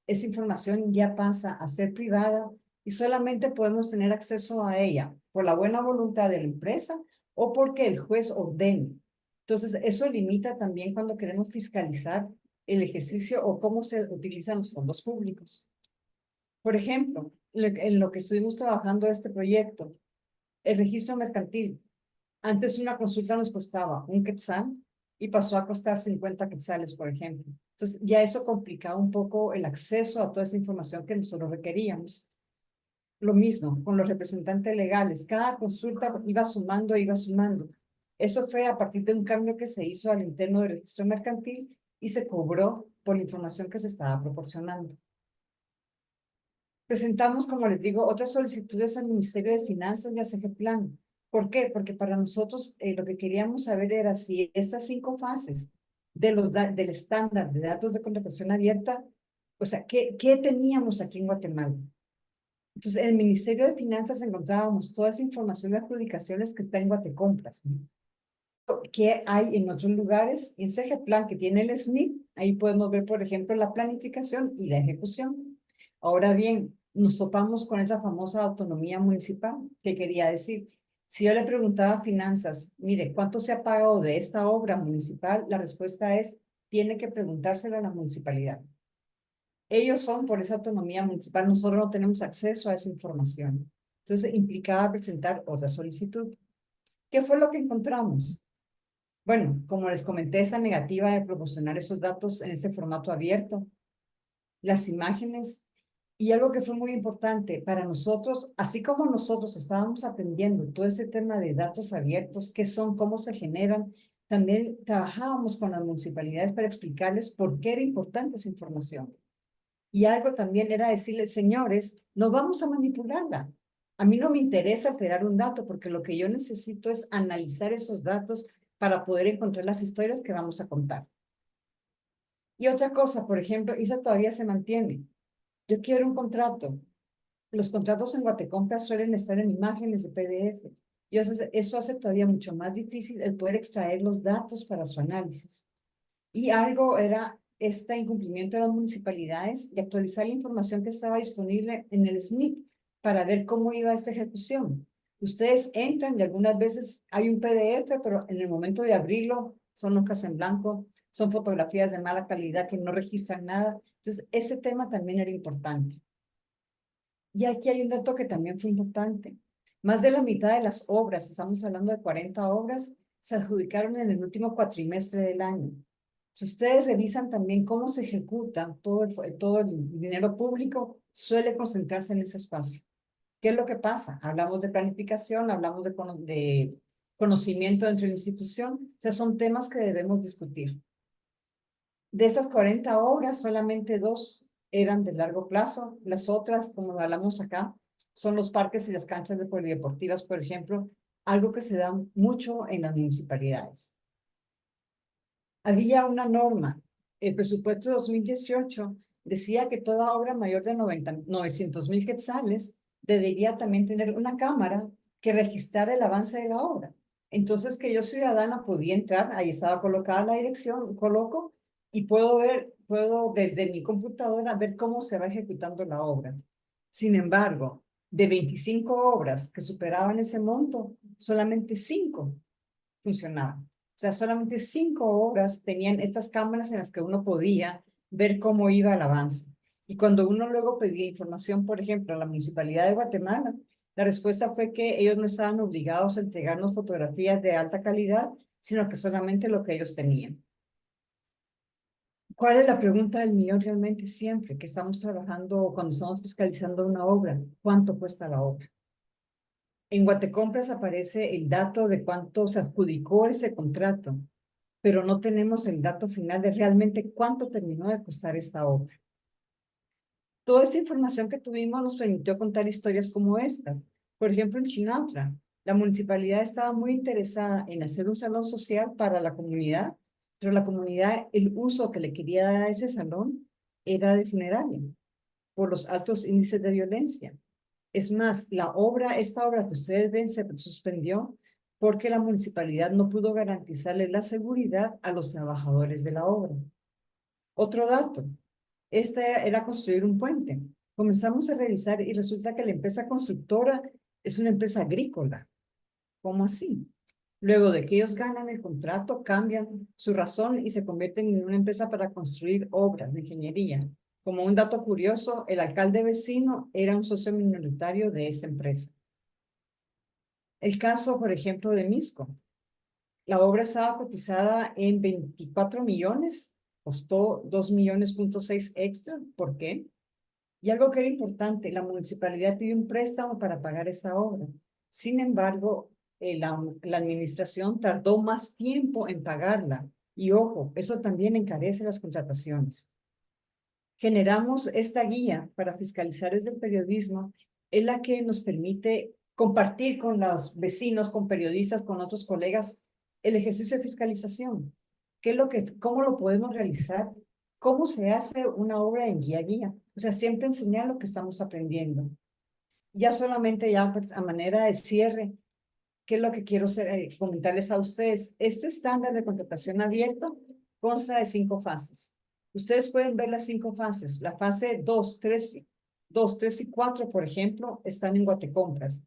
esa información ya pasa a ser privada y solamente podemos tener acceso a ella por la buena voluntad de la empresa o porque el juez ordene. Entonces, eso limita también cuando queremos fiscalizar el ejercicio o cómo se utilizan los fondos públicos. Por ejemplo, en lo que estuvimos trabajando este proyecto, el registro mercantil. Antes una consulta nos costaba un quetzal y pasó a costar 50 quetzales, por ejemplo. Entonces, ya eso complicaba un poco el acceso a toda esa información que nosotros requeríamos. Lo mismo con los representantes legales. Cada consulta iba sumando, iba sumando. Eso fue a partir de un cambio que se hizo al interno del registro mercantil y se cobró por la información que se estaba proporcionando. Presentamos, como les digo, otras solicitudes al Ministerio de Finanzas y a CEGEPLAN. ¿Por qué? Porque para nosotros lo que queríamos saber era si estas 5 fases del estándar de datos de contratación abierta, o sea, ¿qué teníamos aquí en Guatemala? Entonces, en el Ministerio de Finanzas encontrábamos toda esa información de adjudicaciones que está en Guatecompras, ¿no? ¿Qué hay en otros lugares? En CEGEPLAN, que tiene el SNIP, ahí podemos ver, por ejemplo, la planificación y la ejecución. Ahora bien, nos topamos con esa famosa autonomía municipal. ¿Qué quería decir? Si yo le preguntaba a Finanzas, mire, ¿cuánto se ha pagado de esta obra municipal? La respuesta es, tiene que preguntárselo a la municipalidad. Ellos son por esa autonomía municipal, nosotros no tenemos acceso a esa información. Entonces, implicaba presentar otra solicitud. ¿Qué fue lo que encontramos? Bueno, como les comenté, esa negativa de proporcionar esos datos en este formato abierto, las imágenes y algo que fue muy importante para nosotros, así como nosotros estábamos aprendiendo todo este tema de datos abiertos, qué son, cómo se generan, también trabajábamos con las municipalidades para explicarles por qué era importante esa información. Y algo también era decirles, señores, no vamos a manipularla. A mí no me interesa alterar un dato porque lo que yo necesito es analizar esos datos para poder encontrar las historias que vamos a contar. Y otra cosa, por ejemplo, esa todavía se mantiene. Yo quiero un contrato. Los contratos en Guatecompra suelen estar en imágenes de PDF. Y eso hace todavía mucho más difícil el poder extraer los datos para su análisis. Y algo era este incumplimiento de las municipalidades de actualizar la información que estaba disponible en el SNIP para ver cómo iba esta ejecución. Ustedes entran y algunas veces hay un PDF, pero en el momento de abrirlo son hojas en blanco, son fotografías de mala calidad que no registran nada. Entonces, ese tema también era importante. Y aquí hay un dato que también fue importante. Más de la mitad de las obras, estamos hablando de 40 obras, se adjudicaron en el último cuatrimestre del año. Si ustedes revisan también cómo se ejecuta todo el dinero público, suele concentrarse en ese espacio. ¿Qué es lo que pasa? Hablamos de planificación, hablamos de conocimiento dentro de la institución, o sea, son temas que debemos discutir. De esas 40 obras, solamente 2 eran de largo plazo. Las otras, como hablamos acá, son los parques y las canchas de polideportivas, por ejemplo, algo que se da mucho en las municipalidades. Había una norma, el presupuesto de 2018 decía que toda obra mayor de 900,000 quetzales debería también tener una cámara que registrara el avance de la obra. Entonces, que yo ciudadana podía entrar, ahí estaba colocada la dirección, coloco, y puedo desde mi computadora ver cómo se va ejecutando la obra. Sin embargo, de 25 obras que superaban ese monto, solamente 5 funcionaban. O sea, solamente 5 obras tenían estas cámaras en las que uno podía ver cómo iba el avance. Y cuando uno luego pedía información, por ejemplo, a la Municipalidad de Guatemala, la respuesta fue que ellos no estaban obligados a entregarnos fotografías de alta calidad, sino que solamente lo que ellos tenían. ¿Cuál es la pregunta del millón realmente siempre que estamos trabajando, cuando estamos fiscalizando una obra? ¿Cuánto cuesta la obra? En Guatecompras aparece el dato de cuánto se adjudicó ese contrato, pero no tenemos el dato final de realmente cuánto terminó de costar esta obra. Toda esta información que tuvimos nos permitió contar historias como estas. Por ejemplo, en Chinautra, la municipalidad estaba muy interesada en hacer un salón social para la comunidad, pero la comunidad, el uso que le quería dar a ese salón era de funeraria, por los altos índices de violencia. Es más, esta obra que ustedes ven se suspendió porque la municipalidad no pudo garantizarle la seguridad a los trabajadores de la obra. Otro dato, esta era construir un puente. Comenzamos a revisar y resulta que la empresa constructora es una empresa agrícola. ¿Cómo así? Luego de que ellos ganan el contrato, cambian su razón y se convierten en una empresa para construir obras de ingeniería. Como un dato curioso, el alcalde vecino era un socio minoritario de esta empresa. El caso, por ejemplo, de Misco. La obra estaba cotizada en 24 millones, costó 2,6 millones extra. ¿Por qué? Y algo que era importante, la municipalidad pidió un préstamo para pagar esta obra. Sin embargo, la administración tardó más tiempo en pagarla. Y ojo, eso también encarece las contrataciones. Generamos esta guía para fiscalizar desde el periodismo, es la que nos permite compartir con los vecinos, con periodistas, con otros colegas, el ejercicio de fiscalización. ¿Cómo lo podemos realizar? ¿Cómo se hace una obra en guía a guía? O sea, siempre enseñar lo que estamos aprendiendo. Ya solamente ya pues, a manera de cierre, ¿qué es lo que quiero comentarles a ustedes? Este estándar de contratación abierto consta de 5 fases. Ustedes pueden ver las 5 fases. La fase 2, 3 y 4, por ejemplo, están en Guatecompras.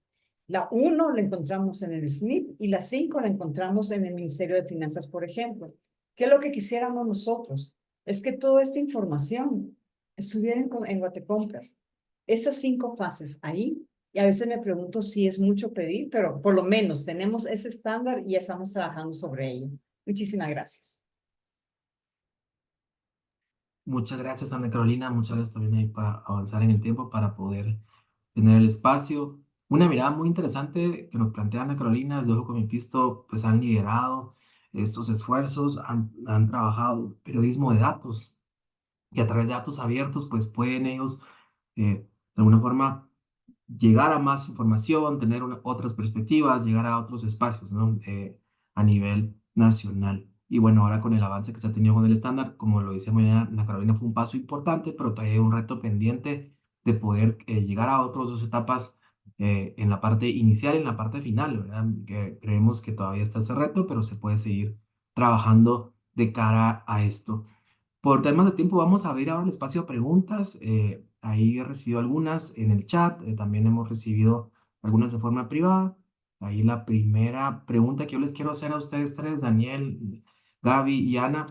La 1 la encontramos en el SNIP y la 5 la encontramos en el Ministerio de Finanzas, por ejemplo. ¿Qué es lo que quisiéramos nosotros? Es que toda esta información estuviera en Guatecompras. Esas 5 fases ahí, y a veces me pregunto si es mucho pedir, pero por lo menos tenemos ese estándar y ya estamos trabajando sobre ello. Muchísimas gracias. Muchas gracias, Ana Carolina. Muchas gracias también ahí para avanzar en el tiempo, para poder tener el espacio. Una mirada muy interesante que nos plantea Ana Carolina desde Ojo con mi Pisto, pues han liderado estos esfuerzos, han trabajado periodismo de datos y a través de datos abiertos, pues pueden ellos de alguna forma llegar a más información, tener otras perspectivas, llegar a otros espacios, ¿no? A nivel nacional. Y bueno, ahora con el avance que se ha tenido con el estándar, como lo dice muy bien Ana Carolina, fue un paso importante, pero todavía hay un reto pendiente de poder llegar a otras dos etapas en la parte inicial y en la parte final, ¿verdad? Que creemos que todavía está ese reto, pero se puede seguir trabajando de cara a esto. Por temas de tiempo, vamos a abrir ahora el espacio a preguntas. Ahí he recibido algunas en el chat, también hemos recibido algunas de forma privada. Ahí la primera pregunta que yo les quiero hacer a ustedes tres, Daniel, Gaby y Ana,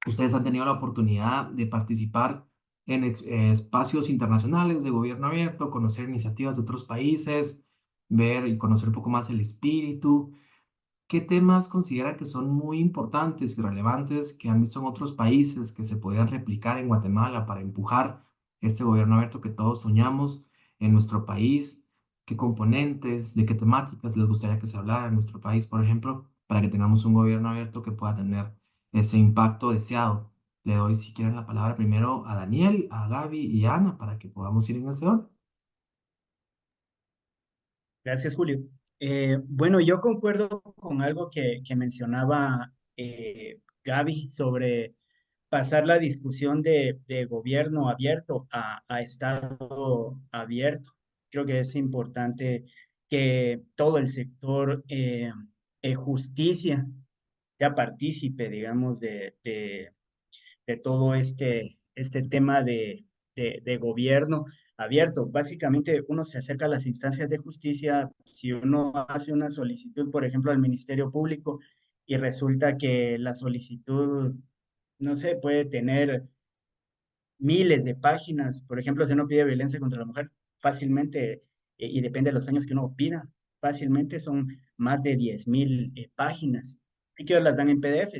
ustedes han tenido la oportunidad de participar en espacios internacionales de gobierno abierto, conocer iniciativas de otros países, ver y conocer un poco más el espíritu. ¿Qué temas considera que son muy importantes y relevantes que han visto en otros países que se podrían replicar en Guatemala para empujar este gobierno abierto que todos soñamos en nuestro país? ¿Qué componentes, de qué temáticas les gustaría que se hablara en nuestro país, por ejemplo, para que tengamos un gobierno abierto que pueda tener ese impacto deseado? Le doy, si quieren, la palabra primero a Daniel, a Gaby y a Ana para que podamos ir en ese orden. Gracias, Julio. Bueno, yo concuerdo con algo que mencionaba Gaby sobre pasar la discusión de gobierno abierto a Estado abierto. Creo que es importante que todo el sector justicia sea partícipe, digamos, de todo este tema de gobierno. abierto. Básicamente, uno se acerca a las instancias de justicia, si uno hace una solicitud, por ejemplo, al Ministerio Público, y resulta que la solicitud, no sé, puede tener miles de páginas. Por ejemplo, si uno pide violencia contra la mujer, fácilmente, y depende de los años que uno pida, fácilmente son más de 10.000 páginas. Y que las dan en PDF.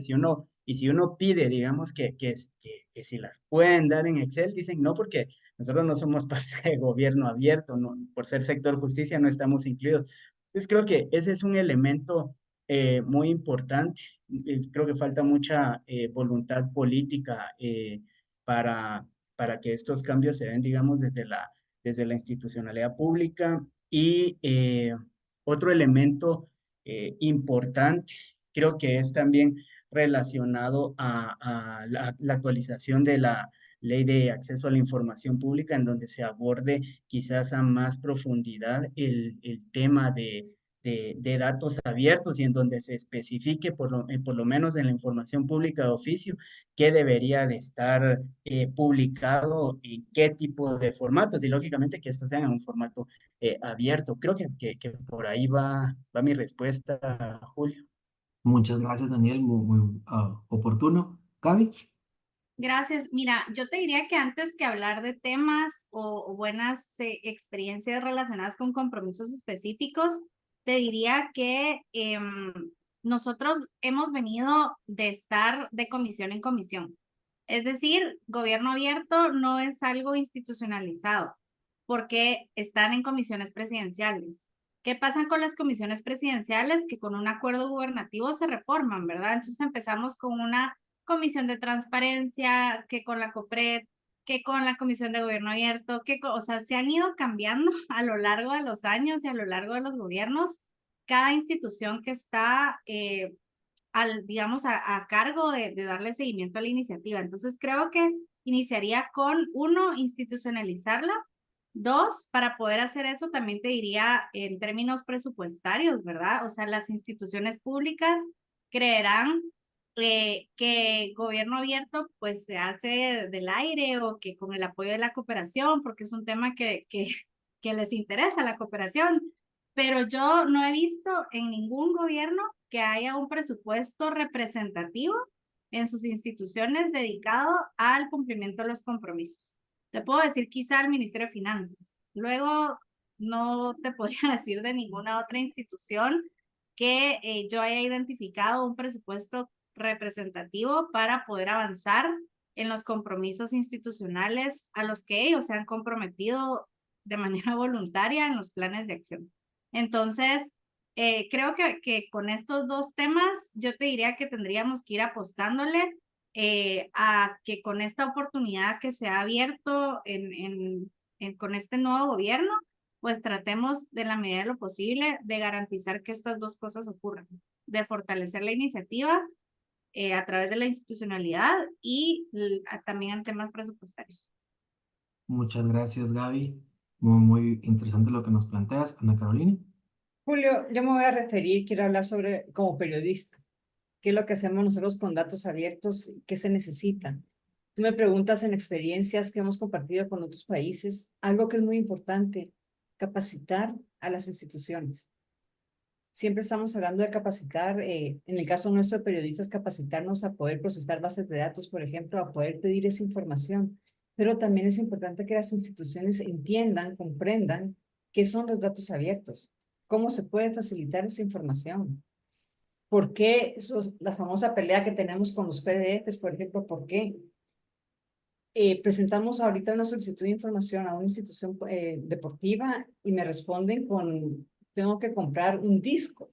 Y si uno pide, digamos, que si las pueden dar en Excel, dicen no, porque nosotros no somos parte de gobierno abierto, no, por ser sector justicia no estamos incluidos. Entonces creo que ese es un elemento muy importante. Creo que falta mucha voluntad política para, para que estos cambios se den, digamos, desde la institucionalidad pública. Y otro elemento importante, creo que es también relacionado a la actualización de la ley de acceso a la información pública, en donde se aborde quizás a más profundidad el tema de datos abiertos y en donde se especifique, por lo menos en la información pública de oficio, qué debería de estar publicado y qué tipo de formatos, y lógicamente que esto sea en un formato abierto. Creo que por ahí va mi respuesta, Julio. Muchas gracias, Daniel, muy oportuno. Gaby. Gracias. Mira, yo te diría que antes que hablar de temas o buenas experiencias relacionadas con compromisos específicos, te diría que nosotros hemos venido de estar de comisión en comisión. Es decir, gobierno abierto no es algo institucionalizado porque están en comisiones presidenciales. ¿Qué pasa con las comisiones presidenciales? Que con un acuerdo gubernativo se reforman, ¿verdad? Entonces empezamos con una comisión de transparencia, que con la COPRED, que con la Comisión de Gobierno Abierto, o sea, se han ido cambiando a lo largo de los años y a lo largo de los gobiernos. Cada institución que está, digamos, a cargo de darle seguimiento a la iniciativa. Entonces, creo que iniciaría con, uno, institucionalizarla. Dos, para poder hacer eso, también te diría en términos presupuestarios, ¿verdad? O sea, las instituciones públicas creerán que gobierno abierto pues se hace del aire o que con el apoyo de la cooperación, porque es un tema que les interesa la cooperación. Pero yo no he visto en ningún gobierno que haya un presupuesto representativo en sus instituciones dedicado al cumplimiento de los compromisos. Te puedo decir quizá el Ministerio de Finanzas. Luego no te podría decir de ninguna otra institución que yo haya identificado un presupuesto representativo para poder avanzar en los compromisos institucionales a los que ellos se han comprometido de manera voluntaria en los planes de acción. Entonces, creo que con estos dos temas yo te diría que tendríamos que ir apostándole a que con esta oportunidad que se ha abierto con este nuevo gobierno, pues tratemos de la medida de lo posible de garantizar que estas dos cosas ocurran, de fortalecer la iniciativa a través de la institucionalidad y también en temas presupuestarios. Muchas gracias, Gaby. Muy interesante lo que nos planteas. Ana Carolina. Julio, yo me voy a referir, quiero hablar sobre, como periodista, qué es lo que hacemos nosotros con datos abiertos, qué se necesita. Tú me preguntas en experiencias que hemos compartido con otros países, algo que es muy importante, capacitar a las instituciones. Siempre estamos hablando de capacitar, en el caso nuestro de periodistas, capacitarnos a poder procesar bases de datos, por ejemplo, a poder pedir esa información. Pero también es importante que las instituciones entiendan, comprendan qué son los datos abiertos, cómo se puede facilitar esa información. ¿Por qué la famosa pelea que tenemos con los PDFs, por ejemplo? ¿Por qué presentamos ahorita una solicitud de información a una institución deportiva y me responden con, tengo que comprar un disco?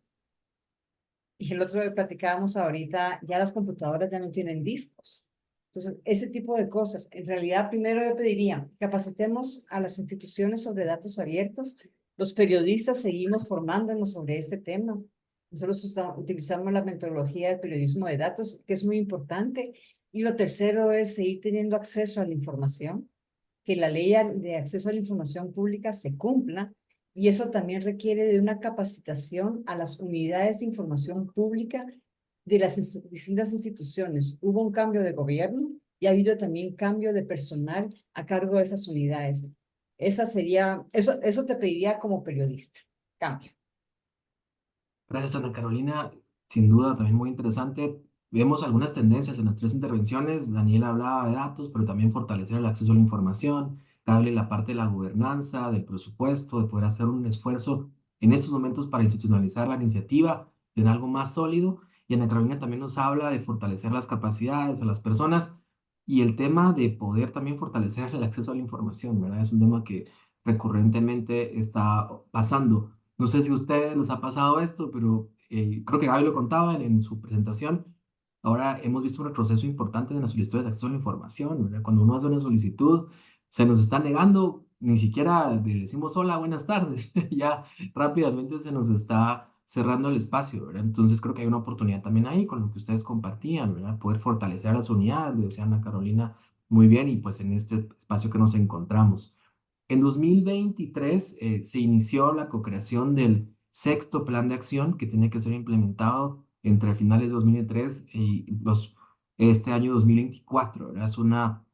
Y el otro día platicábamos ahorita, ya las computadoras ya no tienen discos. Entonces, ese tipo de cosas. En realidad, primero yo pediría, capacitemos a las instituciones sobre datos abiertos. Los periodistas seguimos formándonos sobre este tema. Nosotros utilizamos la metodología del periodismo de datos, que es muy importante. Y lo tercero es seguir teniendo acceso a la información, que la ley de acceso a la información pública se cumpla, y eso también requiere de una capacitación a las unidades de información pública de las distintas instituciones. Hubo un cambio de gobierno y ha habido también cambio de personal a cargo de esas unidades. Eso te pediría como periodista. Cambio. Gracias, Ana Carolina. Sin duda, también muy interesante. Vemos algunas tendencias en las tres intervenciones. Daniel hablaba de datos, pero también fortalecer el acceso a la información, darle la parte de la gobernanza, del presupuesto, de poder hacer un esfuerzo en estos momentos para institucionalizar la iniciativa en algo más sólido. Y Ana Carolina también nos habla de fortalecer las capacidades de las personas y el tema de poder también fortalecer el acceso a la información, ¿verdad? Es un tema que recurrentemente está pasando. No sé si a ustedes les ha pasado esto, pero creo que Gaby lo contaba en su presentación. Ahora hemos visto un retroceso importante en las solicitudes de acceso a la información, ¿verdad? Cuando uno hace una solicitud, se nos está negando, ni siquiera le decimos hola, buenas tardes, ya rápidamente se nos está cerrando el espacio, ¿verdad? Entonces creo que hay una oportunidad también ahí con lo que ustedes compartían, ¿verdad? Poder fortalecer las unidades, lo decía Ana Carolina muy bien, y pues en este espacio que nos encontramos. En 2023 se inició la co-creación del sexto plan de acción que tiene que ser implementado entre finales de 2023 y este año 2024, ¿verdad? Es una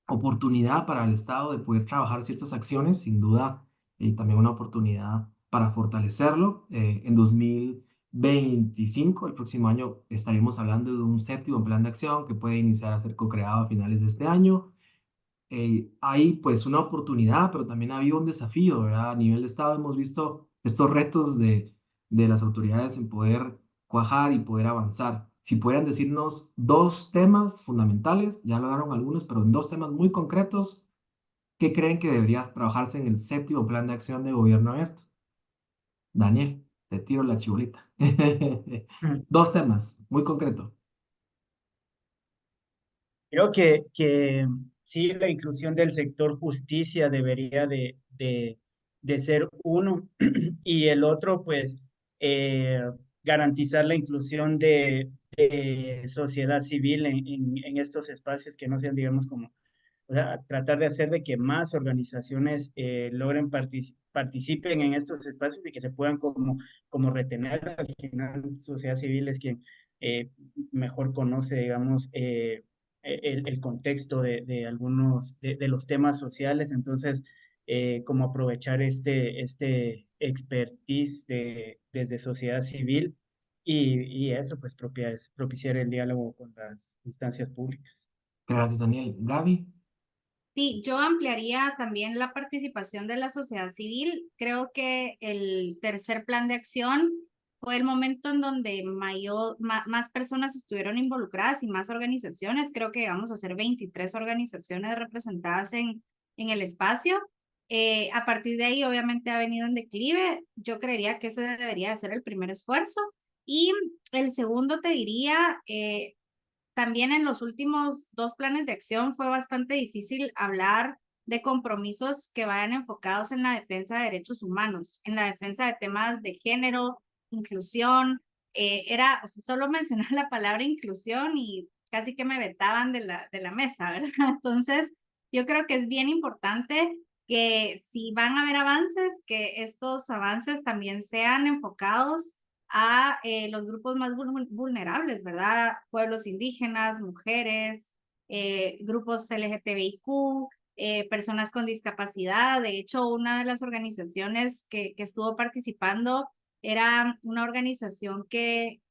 oportunidad para el Estado de poder trabajar ciertas acciones, sin duda, y también una oportunidad para fortalecerlo. En 2025, el próximo año, estaremos hablando de un séptimo plan de acción que puede iniciar a ser co-creado a finales de este año. Hay pues una oportunidad, pero también ha habido un desafío, ¿verdad? A nivel de Estado hemos visto estos retos de las autoridades en poder cuajar y poder avanzar. Si pudieran decirnos dos temas fundamentales, ya lo hablaron algunos, pero en dos temas muy concretos, ¿qué creen que debería trabajarse en el séptimo plan de acción de gobierno abierto? Daniel, te tiro la chibolita. Dos temas, muy concreto. Creo que sí, la inclusión del sector justicia debería de ser uno y el otro, pues, eh, garantizar la inclusión de sociedad civil en estos espacios que no sean, digamos, como, o sea, tratar de hacer de que más organizaciones logren participen en estos espacios y que se puedan como retener. Al final, sociedad civil es quien eh, mejor conoce, digamos, el contexto de algunos de los temas sociales. Entonces, como aprovechar este expertise desde sociedad civil y eso, pues, propiciar el diálogo con las instancias públicas. Gracias, Daniel. Gaby. Sí, yo ampliaría también la participación de la sociedad civil. Creo que el tercer plan de acción fue el momento en donde más personas estuvieron involucradas y más organizaciones. Creo que vamos a ser 23 organizaciones representadas en el espacio. A partir de ahí, obviamente, ha venido en declive. Yo creería que ese debería de ser el primer esfuerzo. Y el segundo, te diría, también en los últimos dos planes de acción fue bastante difícil hablar de compromisos que vayan enfocados en la defensa de derechos humanos, en la defensa de temas de género, inclusión. O sea, solo mencionar la palabra inclusión y casi que me vetaban de la mesa, ¿verdad? Entonces, yo creo que es bien importante que si van a haber avances, que estos avances también sean enfocados a los grupos más vulnerables, ¿verdad? Pueblos indígenas, mujeres, grupos LGTBIQ, personas con discapacidad. De hecho, una de las organizaciones que estuvo participando era una organización que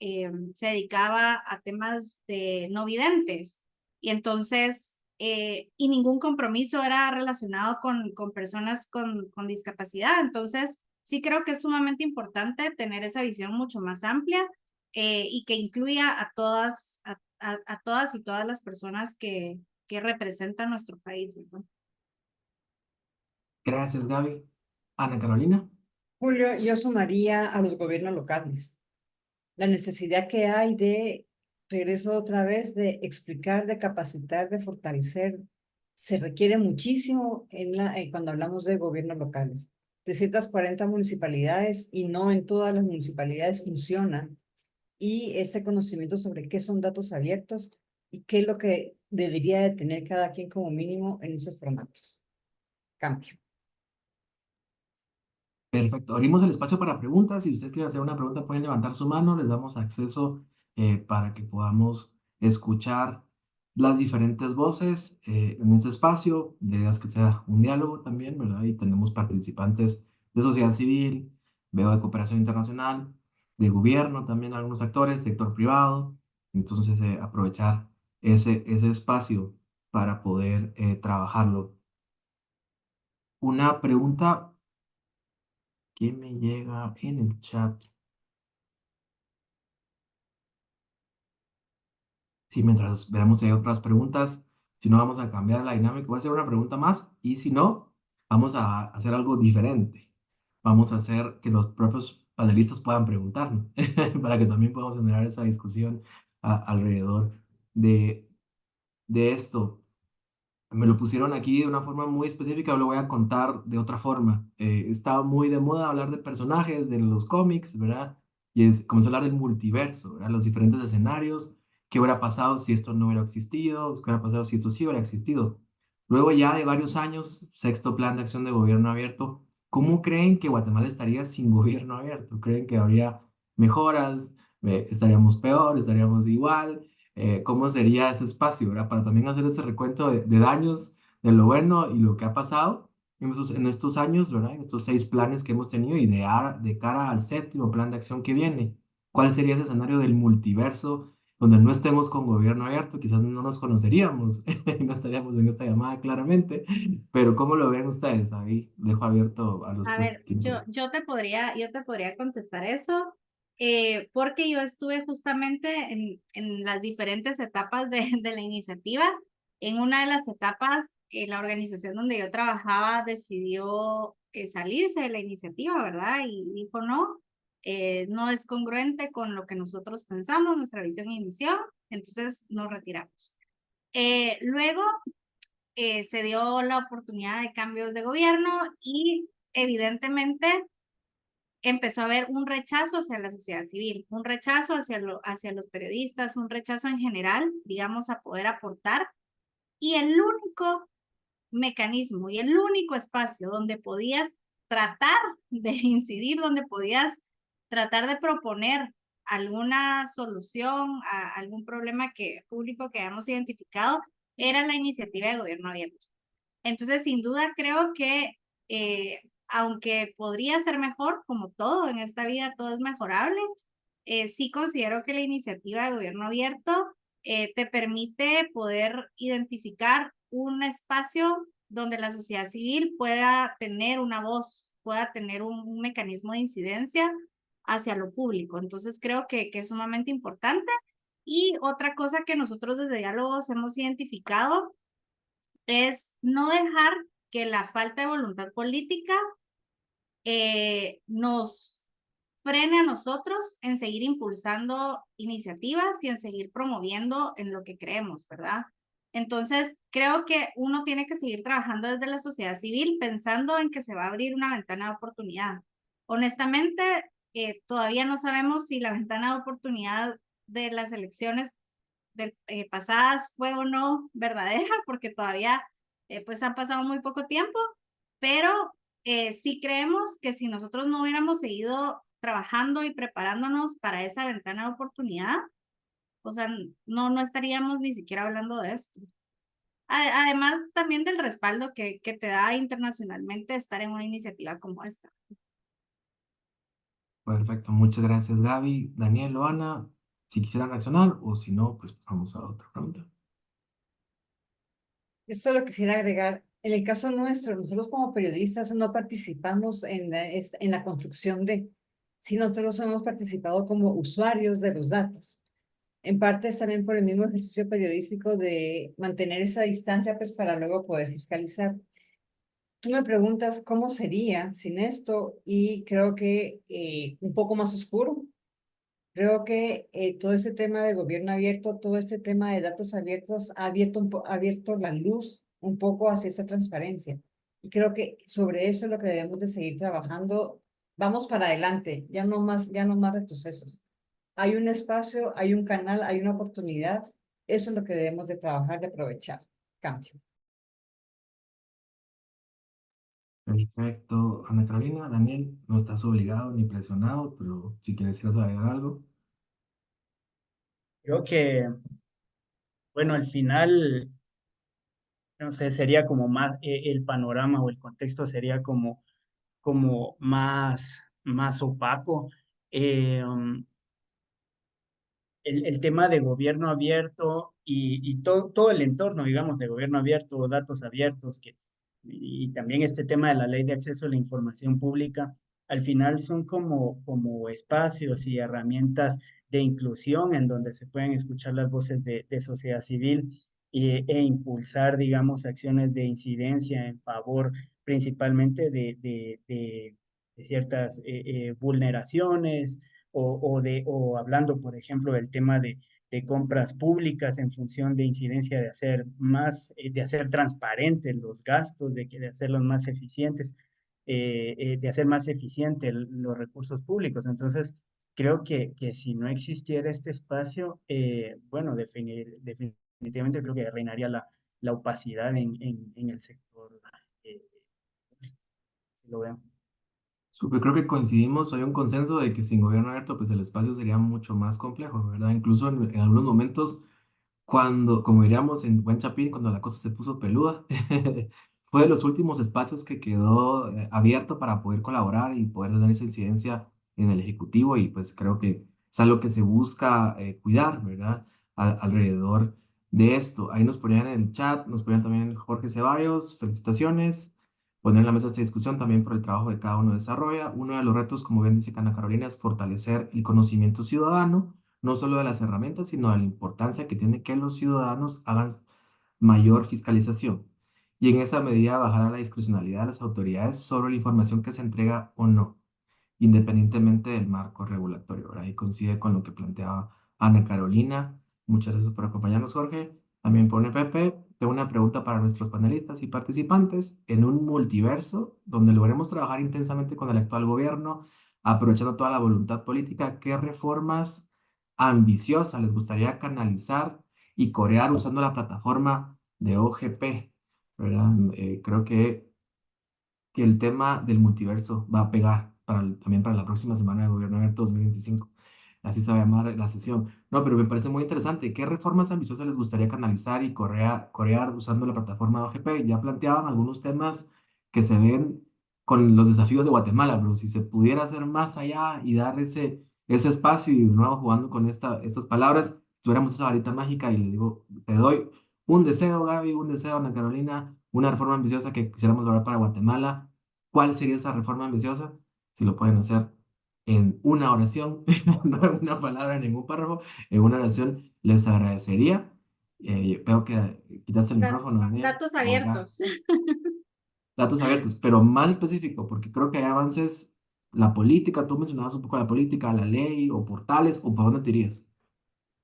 se dedicaba a temas de no videntes. Y entonces, y ningún compromiso era relacionado con personas con discapacidad. Entonces, sí creo que es sumamente importante tener esa visión mucho más amplia y que incluya a todas y todas las personas que representan nuestro país, ¿verdad? Gracias, Gaby. Ana Carolina. Julio, yo sumaría a los gobiernos locales. La necesidad que hay de, regreso otra vez, de explicar, de capacitar, de fortalecer, se requiere muchísimo cuando hablamos de gobiernos locales. De ciertas 40 municipalidades y no en todas las municipalidades funciona. Y ese conocimiento sobre qué son datos abiertos y qué es lo que debería de tener cada quien como mínimo en esos formatos. Cambio. Perfecto. Abrimos el espacio para preguntas. Si ustedes quieren hacer una pregunta, pueden levantar su mano. Les damos acceso para que podamos escuchar las diferentes voces en este espacio. La idea es que sea un diálogo también, ¿verdad? Y tenemos participantes de sociedad civil, veo de cooperación internacional, de gobierno también, algunos actores, sector privado. Entonces, aprovechar ese espacio para poder trabajarlo. Una pregunta que me llega en el chat. Sí, mientras veremos si hay otras preguntas, si no vamos a cambiar la dinámica, voy a hacer una pregunta más y si no, vamos a hacer algo diferente. Vamos a hacer que los propios panelistas puedan preguntarnos para que también podamos generar esa discusión alrededor de, de esto. Me lo pusieron aquí de una forma muy específica, lo voy a contar de otra forma. Estaba muy de moda hablar de personajes de los cómics, ¿verdad? Y comenzó a hablar del multiverso, ¿verdad? Los diferentes escenarios, qué hubiera pasado si esto no hubiera existido, qué hubiera pasado si esto sí hubiera existido. Luego ya de varios años, sexto plan de acción de gobierno abierto, ¿cómo creen que Guatemala estaría sin gobierno abierto? ¿Creen que habría mejoras? ¿Estaríamos peor? ¿Estaríamos igual? ¿Cómo sería ese espacio, ¿verdad? Para también hacer ese recuento de daños, de lo bueno y lo que ha pasado en estos años, ¿verdad? En estos 6 planes que hemos tenido y de cara al séptimo plan de acción que viene. ¿Cuál sería ese escenario del multiverso donde no estemos con gobierno abierto? Quizás no nos conoceríamos, no estaríamos en esta llamada claramente, pero ¿cómo lo ven ustedes? Ahí dejo abierto a los A tres. ver, yo te podría contestar eso, porque yo estuve justamente en las diferentes etapas de la iniciativa. En una de las etapas, la organización donde yo trabajaba decidió salirse de la iniciativa, ¿verdad? Y dijo, no, no es congruente con lo que nosotros pensamos, nuestra visión inició, entonces nos retiramos. Luego se dio la oportunidad de cambios de gobierno y evidentemente empezó a haber un rechazo hacia la sociedad civil, un rechazo hacia los periodistas, un rechazo en general, digamos, a poder aportar. Y el único mecanismo y el único espacio donde podías tratar de incidir, donde podías tratar de proponer alguna solución a algún problema público que hayamos identificado, era la iniciativa de gobierno abierto. Entonces, sin duda, creo que aunque podría ser mejor, como todo en esta vida, todo es mejorable, sí considero que la iniciativa de gobierno abierto te permite poder identificar un espacio donde la sociedad civil pueda tener una voz, pueda tener un mecanismo de incidencia hacia lo público. Entonces, creo que es sumamente importante. Y otra cosa que nosotros desde Diálogos hemos identificado es no dejar que la falta de voluntad política nos frene a nosotros en seguir impulsando iniciativas y en seguir promoviendo en lo que creemos, ¿verdad? Entonces, creo que uno tiene que seguir trabajando desde la sociedad civil pensando en que se va a abrir una ventana de oportunidad. Honestamente, todavía no sabemos si la ventana de oportunidad de las elecciones pasadas fue o no verdadera, porque todavía pues han pasado muy poco tiempo, pero sí creemos que si nosotros no hubiéramos seguido trabajando y preparándonos para esa ventana de oportunidad, o sea, no estaríamos ni siquiera hablando de esto. Además, también del respaldo que te da internacionalmente estar en una iniciativa como esta. Perfecto, muchas gracias Gaby, Daniel o Ana. Si quisieran reaccionar o si no, pues pasamos a otra pregunta. Esto lo quisiera agregar. En el caso nuestro, nosotros como periodistas no participamos en la construcción si nosotros hemos participado como usuarios de los datos. En parte es también por el mismo ejercicio periodístico de mantener esa distancia, pues para luego poder fiscalizar. Tú me preguntas cómo sería sin esto y creo que un poco más oscuro. Creo que todo este tema de gobierno abierto, todo este tema de datos abiertos ha ha abierto la luz un poco hacia esa transparencia. Y creo que sobre eso es lo que debemos de seguir trabajando. Vamos para adelante, ya no más retrocesos. Hay un espacio, hay un canal, hay una oportunidad. Eso es lo que debemos de trabajar, de aprovechar. Cambio. Perfecto, Ana Carolina, Daniel, no estás obligado ni presionado, pero si quieres ir a agregar algo. Creo que Bueno, al final, no sé, sería como más, el panorama o el contexto sería como más opaco. El tema de gobierno abierto y todo el entorno, digamos, de gobierno abierto, datos abiertos, y también este tema de la ley de acceso a la información pública, al final son como espacios y herramientas de inclusión en donde se pueden escuchar las voces de sociedad civil e impulsar, digamos, acciones de incidencia en favor principalmente de ciertas vulneraciones o hablando, por ejemplo, del tema de compras públicas en función de incidencia de hacer de hacer transparentes los gastos, de hacerlos más eficientes, de hacer más eficientes los recursos públicos. Entonces, creo que si no existiera este espacio, bueno, definitivamente creo que reinaría la opacidad en el sector. eh, si lo veo. Súper, creo que coincidimos, hay un consenso de que sin gobierno abierto, pues el espacio sería mucho más complejo, ¿verdad? Incluso en algunos momentos cuando, como diríamos en Buen Chapín, cuando la cosa se puso peluda, fue de los últimos espacios que quedó abierto para poder colaborar y poder tener esa incidencia en el Ejecutivo y pues creo que es algo que se busca cuidar, ¿verdad? Alrededor de esto. Ahí nos ponían en el chat, nos ponían también Jorge Ceballos, felicitaciones, poner en la mesa esta discusión también por el trabajo que cada uno desarrolla. Uno de los retos, como bien dice Ana Carolina, es fortalecer el conocimiento ciudadano no solo de las herramientas, sino de la importancia que tiene que los ciudadanos hagan mayor fiscalización y en esa medida bajar a la discrecionalidad de las autoridades sobre la información que se entrega o no, independientemente del marco regulatorio. ¿Verdad? Y coincide con lo que planteaba Ana Carolina. Muchas gracias por acompañarnos, Jorge. También pone Pepe. Tengo una pregunta para nuestros panelistas y participantes. En un multiverso donde logremos trabajar intensamente con el actual gobierno, aprovechando toda la voluntad política, ¿qué reformas ambiciosas les gustaría canalizar y corear usando la plataforma de OGP? ¿Verdad? Creo que el tema del multiverso va a pegar también para la próxima semana de Gobierno Abierto 2025. Así se va a llamar la sesión. No, pero me parece muy interesante. ¿Qué reformas ambiciosas les gustaría canalizar y corear usando la plataforma de OGP? Ya planteaban algunos temas que se ven con los desafíos de Guatemala, pero si se pudiera hacer más allá y dar ese espacio y de nuevo jugando con estas palabras, tuviéramos esa varita mágica y les digo, te doy un deseo, Gaby, un deseo, Ana Carolina, una reforma ambiciosa que quisiéramos lograr para Guatemala. ¿Cuál sería esa reforma ambiciosa? Si lo pueden hacer en una oración, no en una palabra, en ningún párrafo, en una oración, les agradecería. Veo que quitaste el Da- micrófono, Daniel. Datos O Gaby. abiertos. Datos abiertos, pero más específico, porque creo que hay avances, la política, tú mencionabas un poco la política, la ley, o portales, o por dónde te irías.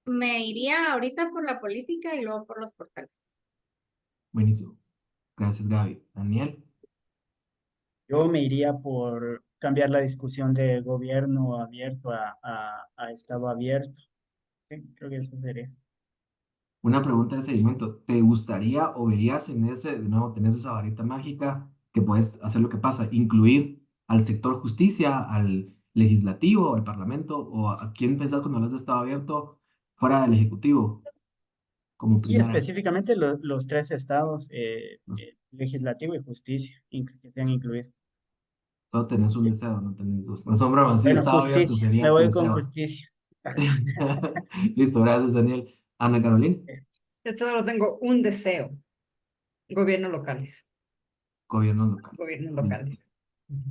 Me iría ahorita por la política y luego por los portales. Buenísimo. Gracias, Gaby. Daniel. Yo me iría por cambiar la discusión de gobierno abierto a Estado abierto. Sí, creo que eso sería. Una pregunta de seguimiento. ¿Te gustaría o verías en ese, de nuevo, tenés esa varita mágica que puedes hacer lo que pasa, incluir al sector justicia, al legislativo, al parlamento, o a quién pensás cuando hablas de Estado abierto fuera del ejecutivo, como Sí, primera? específicamente los tres estados, Los- legislativo y justicia, que sean incluidos. Solo tenés un deseo, no tenés dos. No son bromas, sí, Bueno, Estado abierto justicia, me sería tu voy con deseo. justicia. Listo, gracias, Daniel. Ana Carolina, Yo solo tengo un deseo, gobiernos locales, gobiernos locales. gobiernos Listo. locales. Ujú.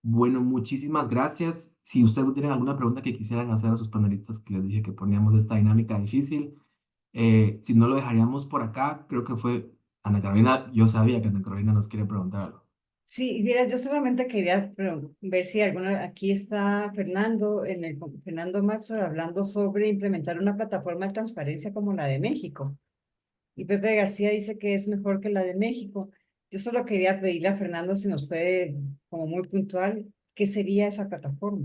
Bueno, muchísimas gracias. Si ustedes no tienen alguna pregunta que quisieran hacer a sus panelistas, que les dije que poníamos esta dinámica difícil, si no lo dejaríamos por acá, creo que fue Ana Carolina. Yo sabía que Ana Carolina nos quiere preguntar algo. Sí, mira, yo solamente quería ver si alguna, aquí está Fernando, Fernando Maxwell hablando sobre implementar una plataforma de transparencia como la de México. Y Pepe García dice que es mejor que la de México. Yo solo quería pedirle a Fernando si nos puede, como muy puntual, ¿qué sería esa plataforma?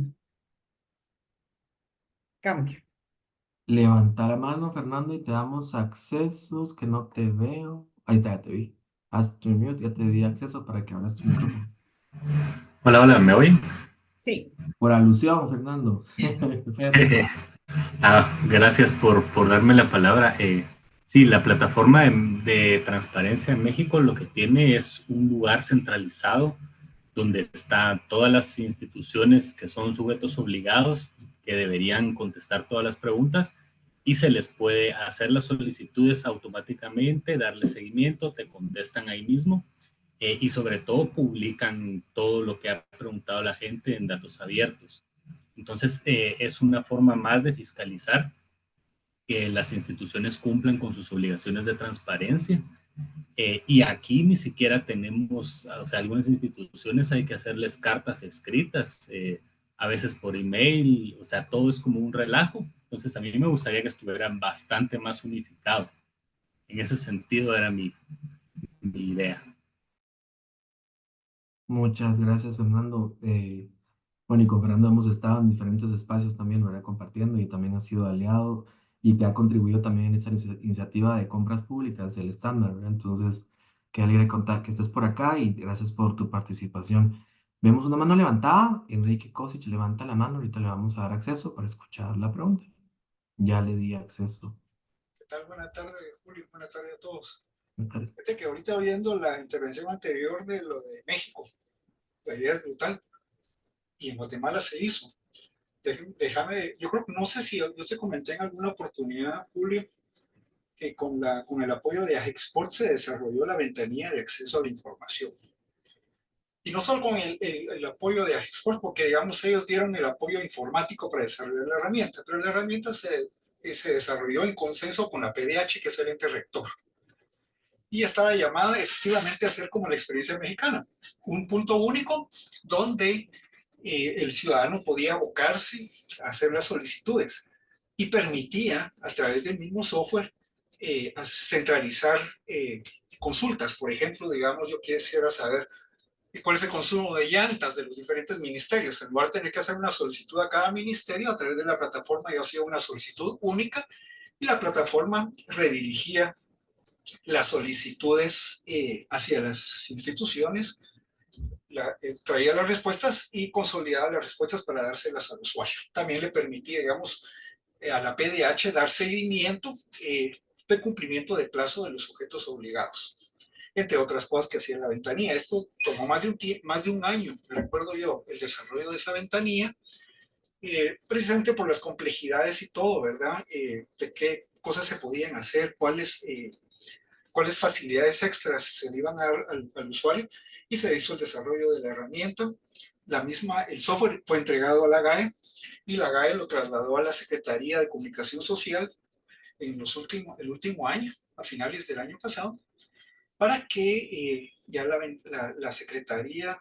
Cambio. Levanta la mano, Fernando, y te damos accesos, que no te veo. Ahí está, ya te vi. Haz tu mute, ya te di acceso para que abras tu micrófono. Hola, hola, ¿me oyen? Sí, Por alusión, Fernando. Perfecto. Gracias por darme la palabra. Sí, la plataforma de transparencia en México lo que tiene es un lugar centralizado donde están todas las instituciones que son sujetos obligados, que deberían contestar todas las preguntas y se les puede hacer las solicitudes automáticamente, darle seguimiento, te contestan ahí mismo y sobre todo publican todo lo que ha preguntado la gente en datos abiertos. Entonces, es una forma más de fiscalizar que las instituciones cumplan con sus obligaciones de transparencia. Y aquí ni siquiera tenemos, o sea, algunas instituciones hay que hacerles cartas escritas, a veces por email, o sea, todo es como un relajo. Entonces, a mí me gustaría que estuvieran bastante más unificado. En ese sentido era mi idea. Muchas gracias, Fernando. Bueno, y con Fernando hemos estado en diferentes espacios también, ¿verdad? Compartiendo y también ha sido aliado y que ha contribuido también en esa iniciativa de compras públicas, el estándar, ¿verdad? Entonces, qué alegre contar que estés por acá y gracias por tu participación. Vemos una mano levantada. Enrique Kosic levanta la mano. Ahorita le vamos a dar acceso para escuchar la pregunta. Ya le di acceso. ¿Qué tal? Buenas tardes, Julio. Buenas tardes a todos. Me parece. Fíjate que ahorita viendo la intervención anterior de lo de México, la idea es brutal. Y en Guatemala se hizo. Déjame, yo creo que no sé si yo te comenté en alguna oportunidad, Julio, que con el apoyo de Agexport se desarrolló la ventanilla de acceso a la información. Y no solo con el apoyo de Agexport, porque digamos ellos dieron el apoyo informático para desarrollar la herramienta, pero la herramienta se desarrolló en consenso con la PDH, que es el ente rector. Y estaba llamada efectivamente a ser como la experiencia mexicana, un punto único donde el ciudadano podía abocarse a hacer las solicitudes y permitía a través del mismo software centralizar consultas. Por ejemplo, digamos, yo quisiera saber cuál es el consumo de llantas de los diferentes ministerios. En lugar de tener que hacer una solicitud a cada ministerio, a través de la plataforma yo hacía una solicitud única y la plataforma redirigía las solicitudes hacia las instituciones, traía las respuestas y consolidaba las respuestas para dárselas al usuario. También le permitía, digamos, a la PDH dar seguimiento de cumplimiento de plazo de los sujetos obligados, entre otras cosas que hacía la ventanilla. Esto tomó más de un año, recuerdo yo, el desarrollo de esa ventanilla, precisamente por las complejidades y todo, ¿verdad? De qué cosas se podían hacer, cuáles facilidades extras se le iban a dar al usuario, y se hizo el desarrollo de la herramienta. El software fue entregado a la GAE y la GAE lo trasladó a la Secretaría de Comunicación Social en el último año, a finales del año pasado, para que ya la Secretaría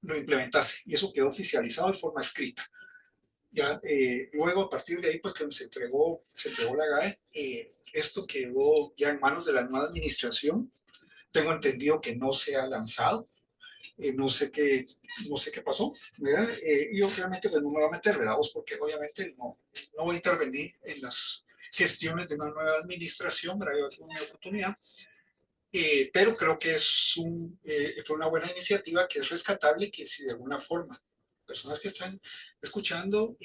lo implementase, y eso quedó oficializado de forma escrita. Ya, luego, a partir de ahí, pues que se entregó la GAE, esto quedó ya en manos de la nueva administración. Tengo entendido que no se ha lanzado, no sé qué pasó, ¿verdad? Yo realmente pues, no me voy a meter, ¿verdad? Porque obviamente no voy a intervenir en las gestiones de una nueva administración, ¿verdad? Yo tengo una oportunidad, pero creo que fue una buena iniciativa que es rescatable, que si de alguna forma personas que están escuchando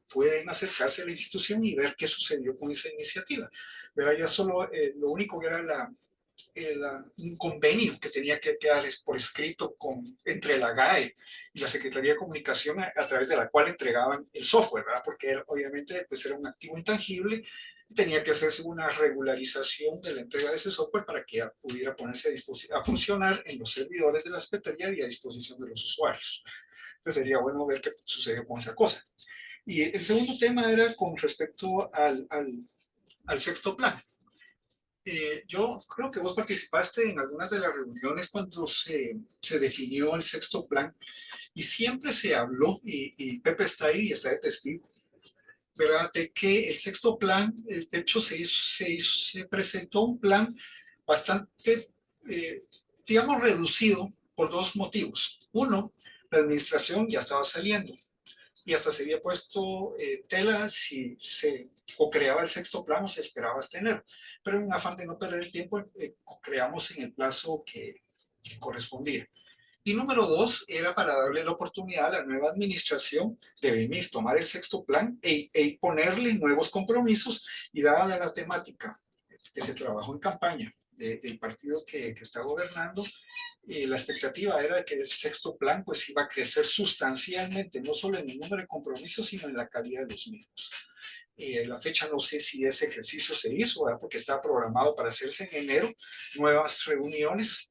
pueden acercarse a la institución y ver qué sucedió con esa iniciativa. Pero ya solo lo único que era un convenio que tenía que quedar por escrito entre la GAE y la Secretaría de Comunicación a través de la cual entregaban el software, ¿verdad? Porque obviamente pues era un activo intangible y tenía que hacerse una regularización de la entrega de ese software para que pudiera ponerse a funcionar en los servidores de la Secretaría y a disposición de los usuarios. Entonces sería bueno ver qué sucedió con esa cosa. Y el segundo tema era con respecto al sexto plan. Yo creo que vos participaste en algunas de las reuniones cuando se definió el sexto plan y siempre se habló, y Pepe está ahí y está de testigo, ¿verdad? De que el sexto plan, de hecho, se presentó un plan bastante, digamos, reducido por dos motivos. Uno, la administración ya estaba saliendo y hasta se había puesto tela si se co-creaba el sexto plan o se esperaba hasta enero. Pero en un afán de no perder el tiempo, co-creamos en el plazo que correspondía. Y número dos, era para darle la oportunidad a la nueva administración de venir, tomar el sexto plan e ponerle nuevos compromisos. Y dada la temática que se trabajó en campaña del partido que está gobernando, la expectativa era de que el sexto plan pues iba a crecer sustancialmente, no solo en el número de compromisos, sino en la calidad de los mismos. La fecha no sé si ese ejercicio se hizo, ¿verdad? Porque estaba programado para hacerse en enero, nuevas reuniones.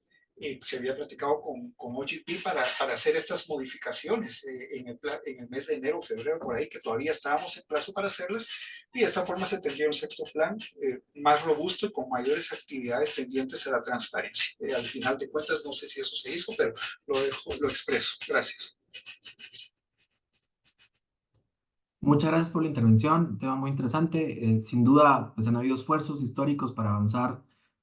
Se había platicado con OGP para hacer estas modificaciones en el mes de enero o febrero, por ahí, que todavía estábamos en plazo para hacerlas, y de esta forma se tendría un sexto plan más robusto y con mayores actividades tendientes a la transparencia. Al final de cuentas, no sé si eso se hizo, pero lo expreso. Gracias. Muchas gracias por la intervención, un tema muy interesante. Sin duda, pues han habido esfuerzos históricos para avanzar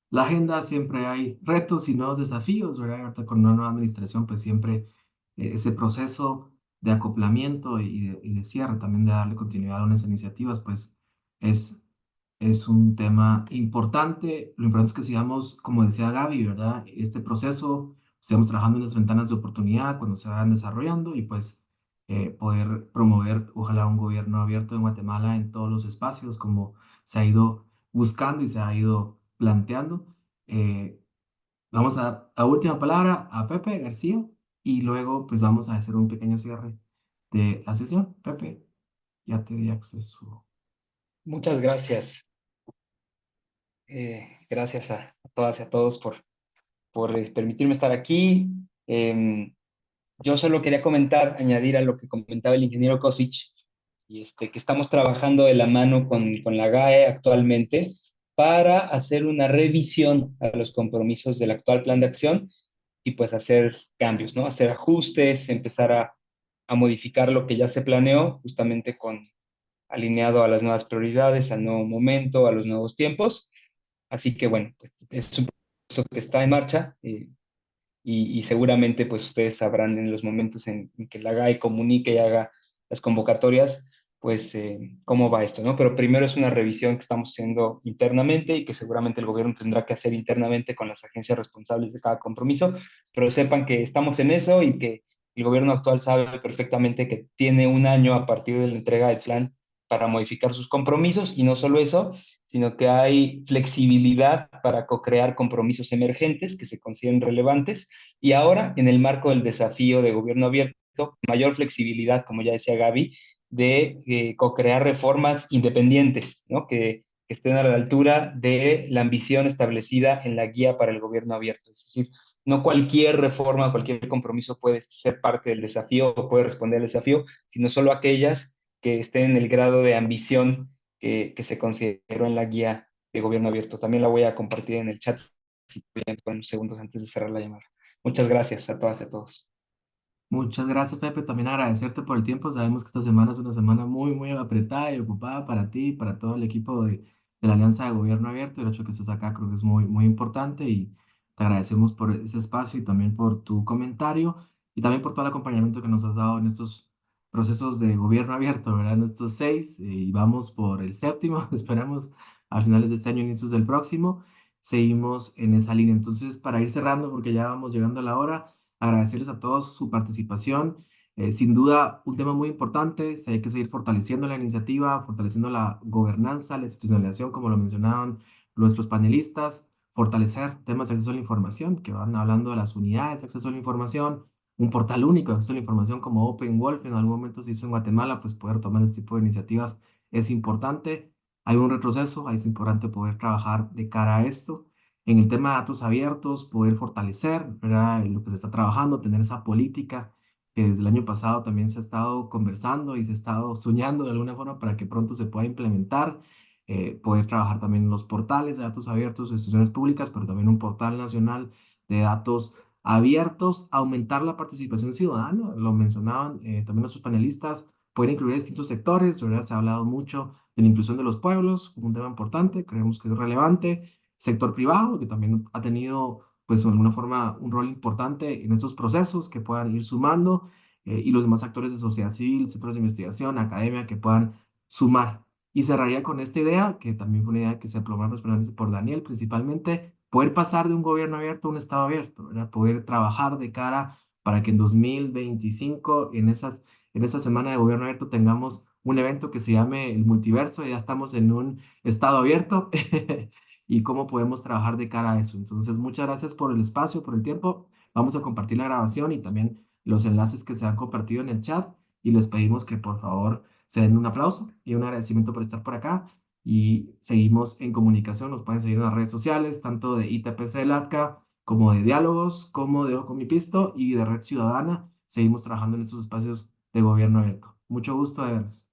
la agenda, siempre hay retos y nuevos desafíos, ¿verdad? Ahorita con una nueva administración, pues siempre ese proceso de acoplamiento y de cierre, también de darle continuidad a unas iniciativas, pues es, es un tema importante. Lo importante es que sigamos, como decía Gaby, ¿verdad? Este proceso, sigamos trabajando en las ventanas de oportunidad cuando se vayan desarrollando y pues poder promover, ojalá, un gobierno abierto en Guatemala en todos los espacios, como se ha ido buscando y se ha ido planteando. Eh, Vamos a dar la última palabra a Pepe García y luego pues vamos a hacer un pequeño cierre de la sesión. Pepe, ya te di acceso. Muchas gracias. Gracias a todas y a todos por permitirme estar aquí. Yo solo quería añadir a lo que comentaba el ingeniero Kosic, que estamos trabajando de la mano con la GAE actualmente para hacer una revisión a los compromisos del actual plan de acción y pues hacer cambios, ¿no? Hacer ajustes, empezar a modificar lo que ya se planeó, justamente alineado a las nuevas prioridades, al nuevo momento, a los nuevos tiempos. Así que bueno, pues es un proceso que está en marcha y seguramente pues ustedes sabrán en los momentos en que la GAE comunique y haga las convocatorias, pues cómo va esto, ¿no? Pero primero es una revisión que estamos haciendo internamente y que seguramente el gobierno tendrá que hacer internamente con las agencias responsables de cada compromiso, pero sepan que estamos en eso y que el gobierno actual sabe perfectamente que tiene un año a partir de la entrega del plan para modificar sus compromisos y no solo eso, sino que hay flexibilidad para co-crear compromisos emergentes que se consideren relevantes y ahora en el marco del desafío de gobierno abierto, mayor flexibilidad, como ya decía Gaby, de co-crear reformas independientes, ¿no? Que estén a la altura de la ambición establecida en la guía para el gobierno abierto. Es decir, no cualquier reforma, cualquier compromiso puede ser parte del desafío o puede responder al desafío, sino solo aquellas que estén en el grado de ambición que se consideró en la guía de gobierno abierto. También la voy a compartir en el chat si pueden, unos segundos antes de cerrar la llamada. Muchas gracias a todas y a todos. Muchas gracias, Pepe. También agradecerte por el tiempo. Sabemos que esta semana es una semana muy, muy apretada y ocupada para ti y para todo el equipo de la Alianza de Gobierno Abierto. El hecho de que estés acá creo que es muy, muy importante y te agradecemos por ese espacio y también por tu comentario y también por todo el acompañamiento que nos has dado en estos procesos de gobierno abierto, ¿verdad? En estos 6 y vamos por el séptimo. Esperamos a finales de este año, inicios del próximo. Seguimos en esa línea. Entonces, para ir cerrando, porque ya vamos llegando a la hora, agradecerles a todos su participación. Sin duda, un tema muy importante. Hay que seguir fortaleciendo la iniciativa, fortaleciendo la gobernanza, la institucionalización, como lo mencionaban nuestros panelistas, fortalecer temas de acceso a la información, que van hablando de las unidades de acceso a la información, un portal único de acceso a la información como Open Wolf en algún momento se hizo en Guatemala, pues poder tomar este tipo de iniciativas es importante. Hay un retroceso, es importante poder trabajar de cara a esto. En el tema de datos abiertos, poder fortalecer, ¿verdad? Lo que se está trabajando, tener esa política que desde el año pasado también se ha estado conversando y se ha estado soñando de alguna forma para que pronto se pueda implementar, poder trabajar también en los portales de datos abiertos de instituciones públicas, pero también un portal nacional de datos abiertos, aumentar la participación ciudadana, lo mencionaban también nuestros panelistas, poder incluir distintos sectores, ¿verdad? Se ha hablado mucho de la inclusión de los pueblos, como un tema importante, creemos que es relevante, sector privado, que también ha tenido, pues, de alguna forma, un rol importante en estos procesos que puedan ir sumando, y los demás actores de sociedad civil, centros de investigación, academia, que puedan sumar. Y cerraría con esta idea, que también fue una idea que se aplomó por Daniel, principalmente, poder pasar de un gobierno abierto a un Estado abierto, ¿verdad? Poder trabajar de cara para que en 2025, en esa semana de gobierno abierto, tengamos un evento que se llame el multiverso. Ya estamos en un estado abierto y cómo podemos trabajar de cara a eso. Entonces, muchas gracias por el espacio, por el tiempo. Vamos a compartir la grabación y también los enlaces que se han compartido en el chat y les pedimos que por favor se den un aplauso y un agradecimiento por estar por acá y seguimos en comunicación. Nos pueden seguir en las redes sociales, tanto de ITPC LATCA como de Diálogos, como de Ojo Mi Pisto y de Red Ciudadana. Seguimos trabajando en estos espacios de gobierno abierto. Mucho gusto de verlos.